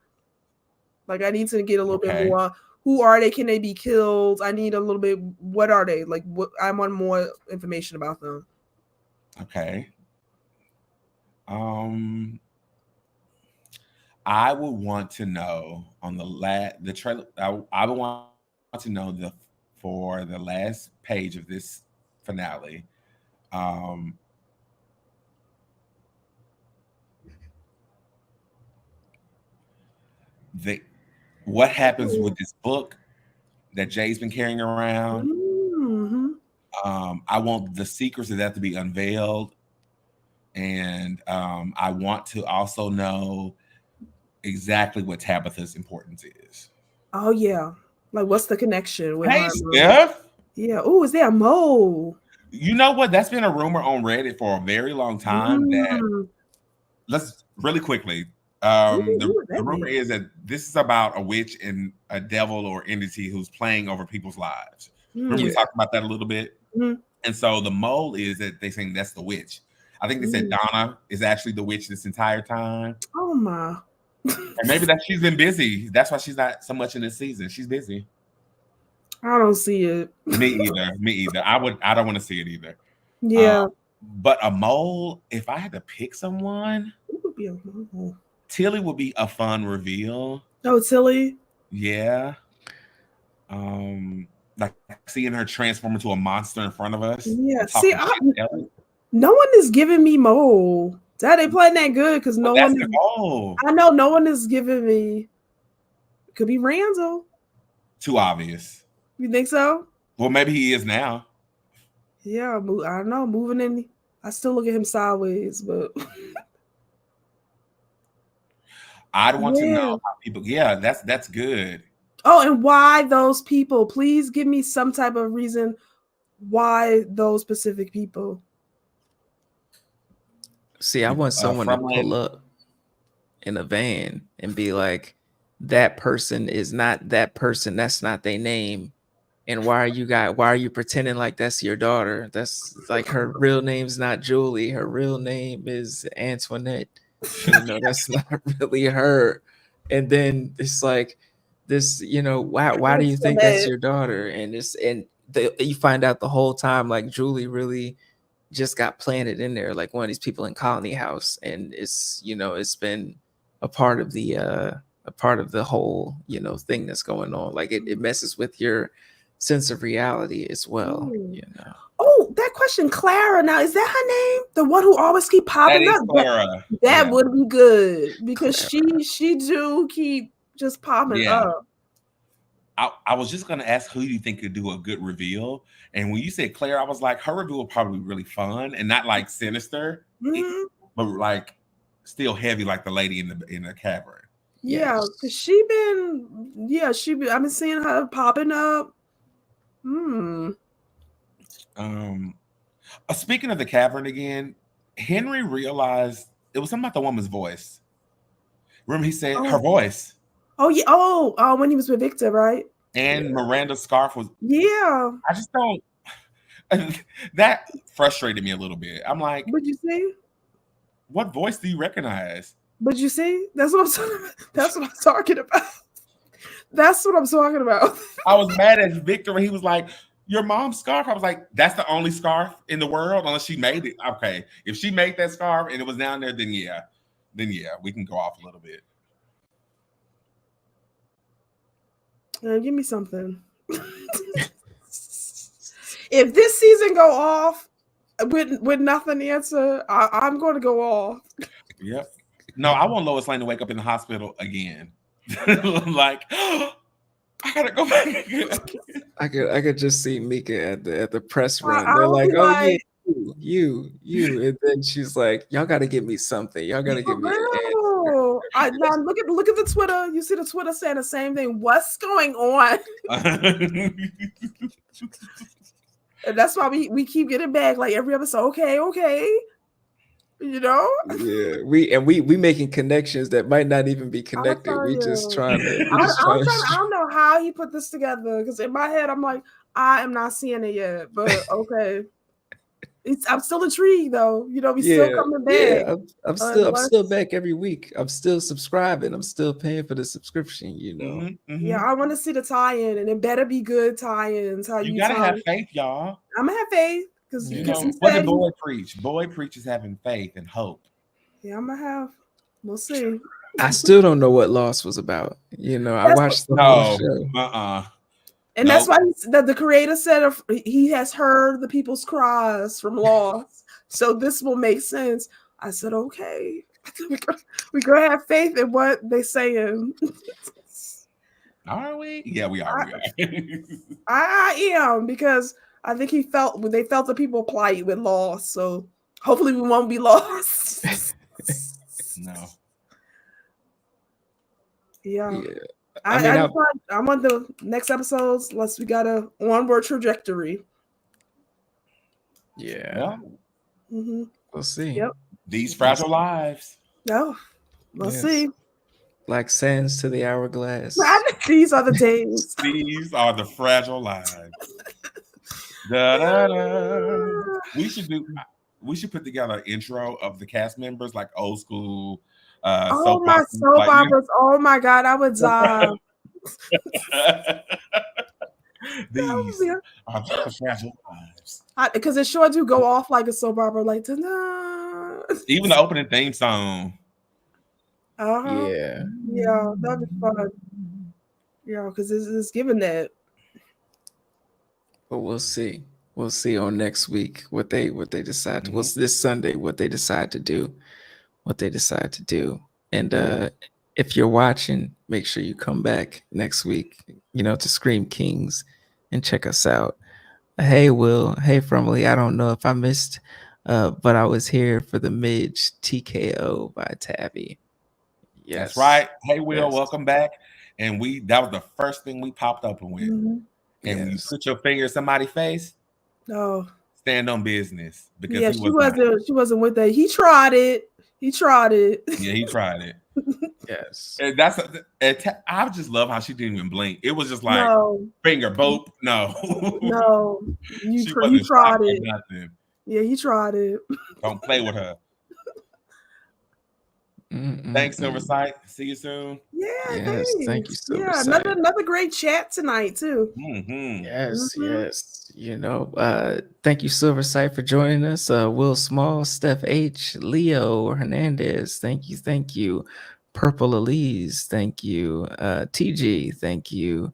Like, I need to get a little bit more. Who are they? Can they be killed? I need a little bit. What are they? Like, what? I want more information about them. Okay. I would want to know on the trailer. I would want to know for the last page of this finale. What happens with this book that Jay's been carrying around? Mm-hmm. I want the secrets of that to be unveiled, and I want to also know exactly what Tabitha's importance is. Oh yeah, like what's the connection with her? Steph? Yeah. Oh, is there a mole? You know what? That's been a rumor on Reddit for a very long time. That let's really quickly. The rumor is that this is about a witch and a devil or entity who's playing over people's lives. Remember we talked about that a little bit? And so the mole is that they think that's the witch. I think they said Donna is actually the witch this entire time. Oh my. And maybe that she's been busy. That's why she's not so much in this season. She's busy. I don't see it. Me either. I don't want to see it either. Yeah. But a mole, if I had to pick someone, It would be a mole. Tilly would be a fun reveal. Oh, Tilly? Yeah. Like seeing her transform into a monster in front of us. Yeah. See, no one is giving me mole. That ain't playing that good because no one. I know no one is giving me. It could be Randall. Too obvious. You think so? Well, maybe he is now. Yeah, I don't know. Moving in, I still look at him sideways, but I'd want to know how people. Yeah, that's good. Oh, and why those people? Please give me some type of reason why those specific people. See, I want someone to pull up in a van and be like, that person is not that person. That's not their name. And why are you pretending like that's your daughter? That's like her real name's not Julie. Her real name is Antoinette. You know, that's not really her. And then it's like this, you know, why do you think that's your daughter? And you find out the whole time like Julie really just got planted in there like one of these people in Colony House, and it's, you know, it's been a part of the whole, you know, thing that's going on. Like it messes with your sense of reality as well, you know. Oh, that question, Clara. Now, is that her name? The one who always keep popping up? Clara. That would be good because Clara. she do keep just popping up. I was just gonna ask who you think could do a good reveal, and when you said Claire, I was like, her reveal would probably be really fun and not like sinister, but like still heavy, like the lady in the cavern. Yeah, because I've been seeing her popping up. Speaking of the cavern again, Henry realized it was something about the woman's voice. Remember, he said her voice. Oh yeah. Oh, when he was with Victor, right? And Miranda's scarf was. Yeah. I just don't. That frustrated me a little bit. I'm like, would you see? What voice do you recognize? But you see, that's what I'm talking about. That's what I'm talking about. I was mad at Victor when he was like, your mom's scarf. I was like, that's the only scarf in the world, unless she made it. Okay. If she made that scarf and it was down there, then yeah, we can go off a little bit. Give me something. If this season go off with nothing answer, I'm going to go off. Yep. No, I want Lois Lane to wake up in the hospital again. Like, I gotta go back again. I could just see Mika at the press run. They're like, oh yeah, you, and then she's like, y'all got to give me something. Y'all got to give me an answer. Now look at the Twitter. You see the Twitter saying the same thing. What's going on? And that's why we keep getting back like every episode. Okay. You know? Yeah, we making connections that might not even be connected. We just trying to. I don't know how he put this together because in my head I'm like, I am not seeing it yet, but okay. I'm still intrigued though. You know, we still coming back. Yeah, I'm still back every week. I'm still subscribing. I'm still paying for the subscription. You know. Yeah, I want to see the tie-in, and it better be good tie-ins. How you gotta have faith, y'all. I'm gonna have faith because what did Boyd preach? Boyd preaches having faith and hope. Yeah, I'm gonna have. We'll see. I still don't know what Lost was about. You know, I watched the whole show. And that's why the creator said he has heard the people's cries from Lost, so this will make sense. I said, okay, we gonna have faith in what they saying. Are we? Yeah, we are. I am, because I think they felt the people plight with Lost, so hopefully we won't be lost. No. Yeah. I want the next episodes. We got a onward trajectory. Yeah. Mm-hmm. We'll see. Yep. These fragile lives. No. We'll see. Like sands to the hourglass. These are the days. These are the fragile lives. Da, da, da. We should put together an intro of the cast members, like old school. Soap operas. Oh my God, I would die. These are the fragile lives. Because it sure do go off like a soap opera, like ta-da. Even the opening theme song. Yeah, that'd be fun. Yeah, because it's given that. But we'll see. We'll see on next week what they decide to. What's this Sunday? What they decide to do. And if you're watching, make sure you come back next week. You know, to Scream Kings, and check us out. Hey Will. Hey Frumley. I don't know if I missed, but I was here for the Midge TKO by Tabby. Yes. That's right. Hey Will, welcome back. And that was the first thing we popped up with. And when you put your finger in somebody's face, stand on business. Because she wasn't with that. He tried it. Yeah, he tried it. Yes. And I just love how she didn't even blink. It was just like finger boop. No. You tried it. Nothing. Yeah, he tried it. Don't play with her. Thanks, Silversight. See you soon. Yeah, thank you, Silversight. Yeah, another great chat tonight too. Yes. You know, thank you, Silversight, for joining us. Will Small, Steph H, Leo Hernandez, thank you. Purple Elise, thank you. TG, thank you.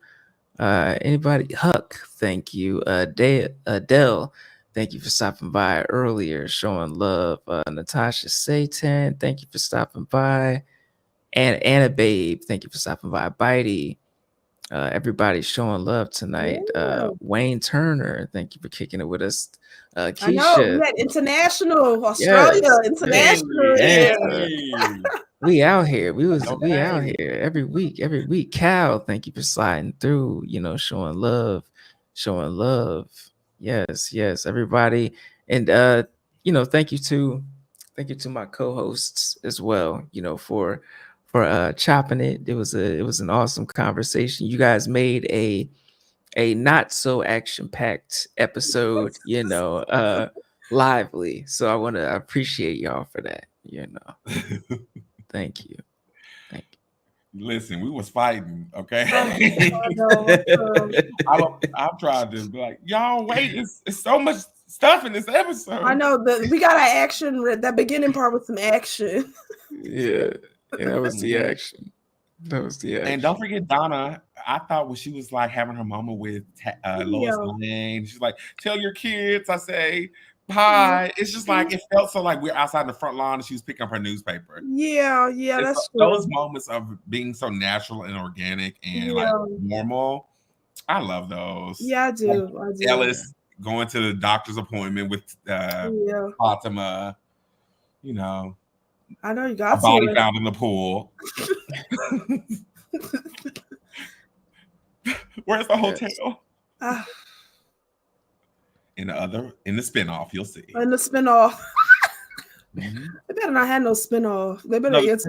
Anybody? Huck, thank you. Adele, thank you for stopping by earlier, showing love. Natasha Satan, thank you for stopping by. And Anna Babe, thank you for stopping by. Bitey, everybody's showing love tonight. Wayne Turner, thank you for kicking it with us. Keisha, I know, we had international, Australia, international. We out here. We out here every week. Cal, thank you for sliding through, you know, showing love. Yes, everybody. And you know, thank you to my co-hosts as well, you know, for chopping it. It was an awesome conversation. You guys made a not so action-packed episode, you know, lively. So I want to appreciate y'all for that, you know. Thank you. Listen, we was fighting, okay? I'm trying to be like, y'all wait, it's so much stuff in this episode. I know that we got our action. That beginning part with some action. Yeah, that was the action. And don't forget Donna. I thought when she was like having her moment with Lois Lane, she's like, "Tell your kids," I say, "Hi." It's just like it felt so like we're outside the front lawn and she was picking up her newspaper. Yeah, that's true. Those moments of being so natural and organic and like normal. I love those. Yeah, I do. Ellis going to the doctor's appointment with Fatima. You know. I know you got a body found in the pool. Where's the hotel? In the spinoff, you'll see. In the spinoff. They better not have no spinoff. They better just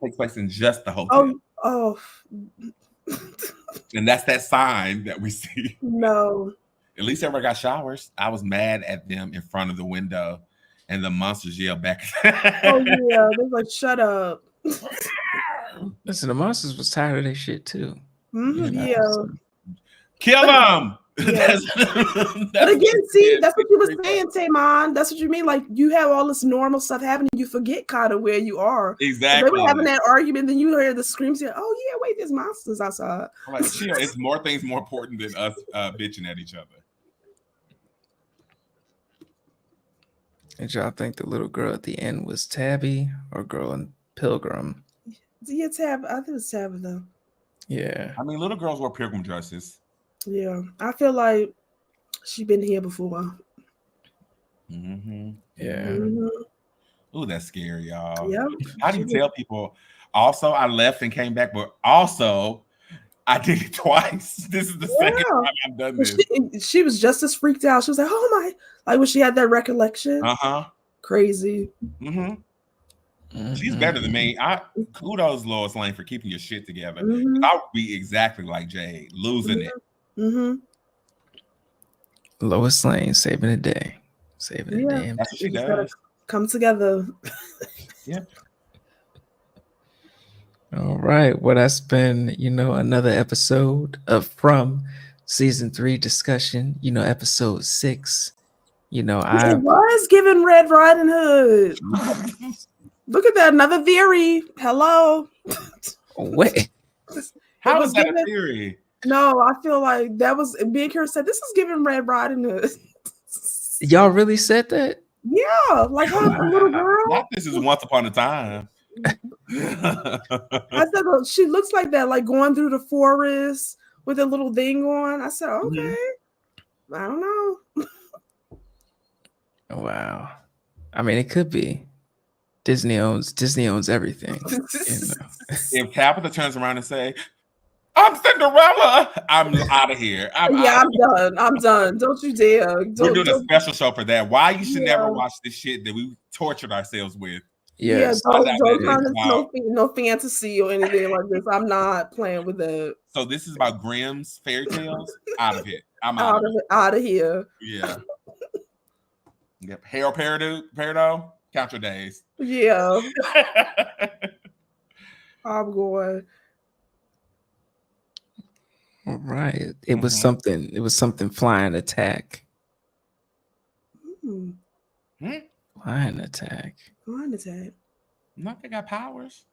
takes place in just the hotel. Oh. And that's that sign that we see. No. At least everybody got showers. I was mad at them in front of the window. And the monsters yell back. Oh yeah, they're like, "Shut up!" Listen, the monsters was tired of their shit too. Yeah. Kill them. Yeah. But again, see, that's what you were saying, Taymon. That's what you mean. Like you have all this normal stuff happening, you forget kind of where you are. Exactly. So they were having that argument, then you hear the screams. Here, oh yeah, wait, there's monsters outside. Like, it's more things more important than us bitching at each other. Did y'all think the little girl at the end was Tabby or girl in Pilgrim? Yeah, Tab. I think it was Tab though. Yeah. I mean, little girls wear pilgrim dresses. Yeah, I feel like she's been here before. Mm-hmm. Yeah. Mm-hmm. Ooh, that's scary, y'all. Yep. How do you tell people? Also, I left and came back, but also I did it twice. This is the second time I've done this. She was just as freaked out. She was like, "Oh my!" Like when she had that recollection. Crazy. She's better than me. Kudos Lois Lane for keeping your shit together. Mm-hmm. I would be exactly like Jade, losing it. Mm-hmm. Lois Lane saving the day, saving the damn. That's what she does. Come together. Yep. All right. Well, that's been, another episode of From Season 3 discussion, episode 6. It was given Red Riding Hood. Look at that. Another theory. Hello. Wait. How is that a theory? No, I feel like that was Big Hero said this is giving Red Riding Hood. Y'all really said that? Yeah, like a little girl. Not this is Once Upon a Time. I said, well, she looks like that, like going through the forest with a little thing on. I said, okay. I don't know. Wow. I mean, it could be. Disney owns everything. If Tabitha turns around and say, "I'm Cinderella," I'm out of here. I'm done. Don't you dare. We're doing a special show for that. Why you should never watch this shit that we tortured ourselves with. Yes. Don't turn this no fantasy or anything like this. I'm not playing with that. So this is about Grimm's fairy tales. Out of it. I'm out of here. Yeah. Yep. Harold Peridot, count your days. Yeah. I'm going. All right. It was something. It was something flying attack. Flying attack. Not they got powers.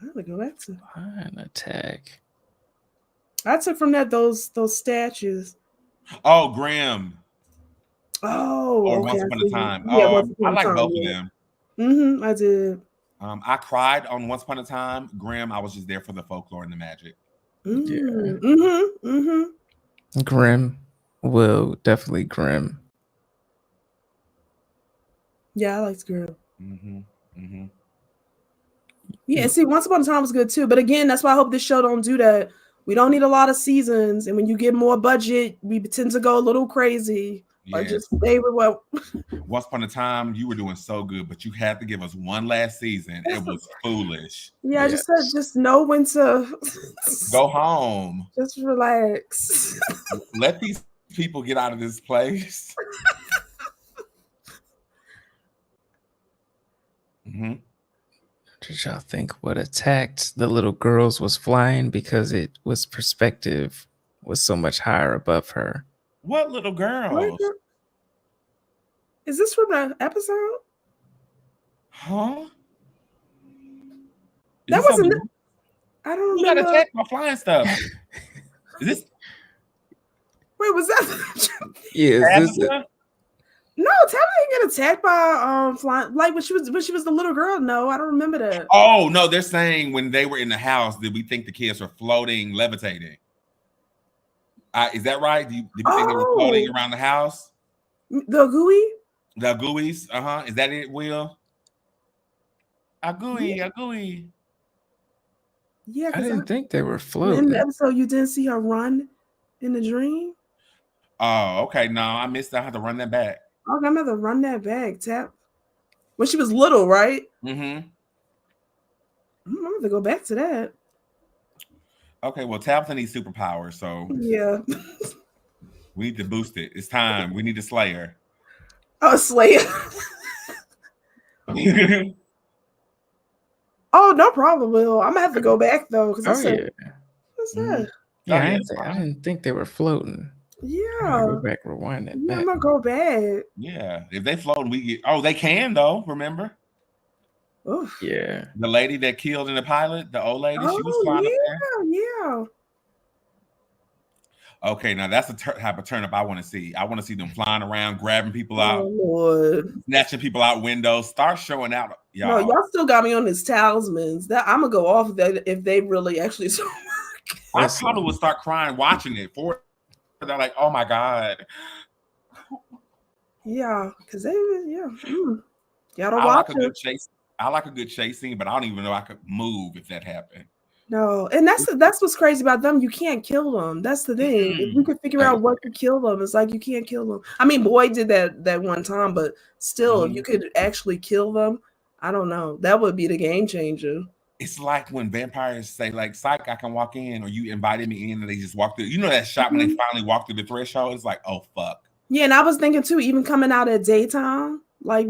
I'm gonna go back to flying attack. I took from that those statues. Oh, Grimm. Oh, or okay, Once Upon a Time. Yeah, I like both of them. I did. I cried on Once Upon a Time. Grimm, I was just there for the folklore and the magic. Grimm will definitely Grimm. Yeah, I liked Grimm. Yeah, see, Once Upon a Time was good too. But again, that's why I hope this show don't do that. We don't need a lot of seasons, and when you get more budget, we tend to go a little crazy. Or just stay with what. Once Upon a Time, you were doing so good, but you had to give us one last season. It was foolish. Yeah, I just said, just know when to go home. Just relax. Let these people get out of this place. Did y'all think what attacked the little girls was flying because it was perspective was so much higher above her? What little girls? Is this from the episode? Huh? That wasn't. I don't know. You gotta check my flying stuff. Is this? Wait, was that? Yeah. Is this No, Tabitha didn't get attacked by flying. Like when she was the little girl. No, I don't remember that. Oh no, they're saying when they were in the house, did we think the kids were floating, levitating? Is that right? Did you think they were floating around the house? The gooey? The gooeys? Is that it, Will? A gooey. Yeah, I didn't think they were floating. In the episode, you didn't see her run in the dream? Oh, okay. No, I missed. I had to run that back. Okay, I'm going to run that back, Tap. When she was little, right? I'm going to go back to that. Okay, well, Tabitha needs superpowers, so yeah, we need to boost it. It's time. We need to slay her. Oh, Slayer. Oh, no problem, Will. I'm gonna have to go back though because I said, what's that? Yeah, I didn't think they were floating. Yeah. Go back, rewind that back. I'm gonna go back. Yeah, if they float, we get. Oh, they can though. Remember? Oof. Yeah. The lady that killed in the pilot, the old lady, she was flying up there. Yeah. Okay, now that's the type of turn up I want to see. I want to see them flying around, grabbing people out, Lord. snatching people out windows, start showing out. Y'all. No, y'all still got me on this talismans. That I'm gonna go off that if they really actually work. I probably would start crying watching it. They're like, oh my god. Yeah, because they gotta watch it. I like a good chase scene, but I don't even know I could move if that happened. No, and that's what's crazy about them. You can't kill them. That's the thing. If you could figure out what to kill them, it's like you can't kill them. I mean, Boyd did that one time, but still, if you could actually kill them, I don't know. That would be the game changer. It's like when vampires say, like, psych, I can walk in, or you invited me in and they just walk through. You know that shot when they finally walk through the threshold? It's like, oh, fuck. Yeah, and I was thinking, too, even coming out at daytime, like,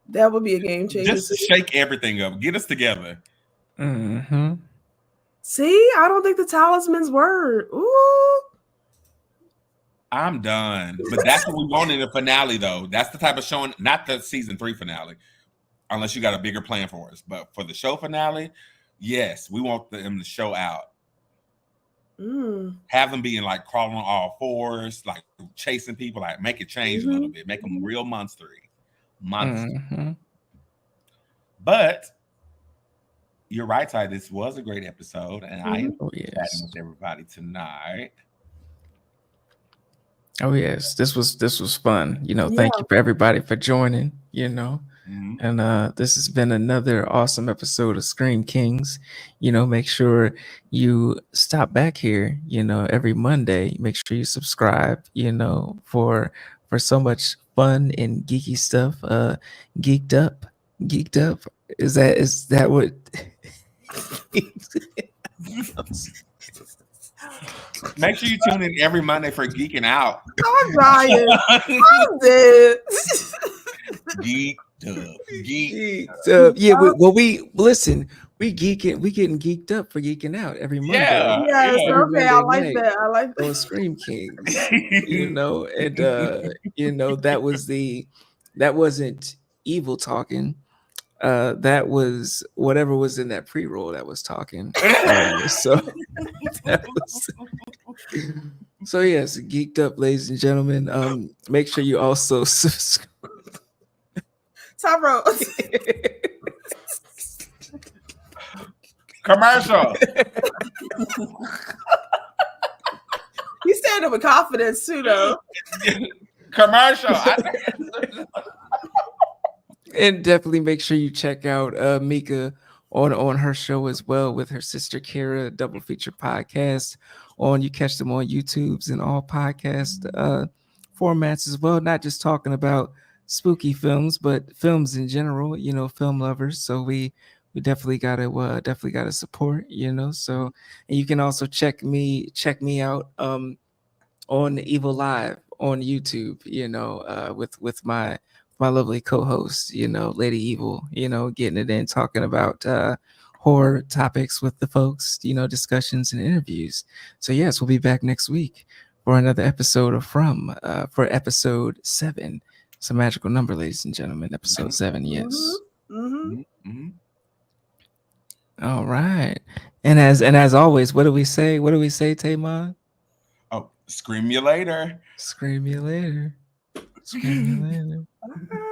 that would be a game changer. Just shake everything up. Get us together. Mm-hmm. See, I don't think the talismans were. Ooh. I'm done. But that's what we want in the finale, though. That's the type of showing, not the season 3 finale, unless you got a bigger plan for us. But for the show finale, yes, we want them to show out. Have them being like crawling on all fours, like chasing people, like make it change a little bit, make them real monstery. But you're right, Ty. This was a great episode, and I enjoyed chatting with everybody tonight. Oh yes, this was fun. You know, thank you for everybody for joining. You know, and this has been another awesome episode of Scream Kings. You know, make sure you stop back here. You know, every Monday. Make sure you subscribe. You know, for so much fun and geeky stuff. Geeked up. Is that what? Make sure you tune in every Monday for Geeking Out. I'm Ryan. I'm dead. Geeked up. Yeah, well, we listen. We getting geeked up for Geeking Out every Monday. Yeah. Okay. I like that. On Scream Kings, you know, and you know that wasn't evil talking. That was whatever was in that pre-roll that was talking. So yes, geeked up, ladies and gentlemen. Make sure you also subscribe. Tyrone. Commercial. You stand up with confidence too, though. Commercial. And definitely make sure you check out Mika on her show as well with her sister Kara, Double Feature Podcast. You catch them on YouTube's and all podcast formats as well. Not just talking about spooky films, but films in general. You know, film lovers. So we definitely gotta support. You know, so and you can also check me out on Evil Live on YouTube. You know, with my lovely co-host, you know, Lady Evil, you know, getting it in, talking about horror topics with the folks, you know, discussions and interviews. So yes, we'll be back next week for another episode of for episode 7. It's a magical number, ladies and gentlemen. Episode 7, yes. All right. And as always, what do we say, Taymon? Oh, scream you later. Scream you later. Scream you later.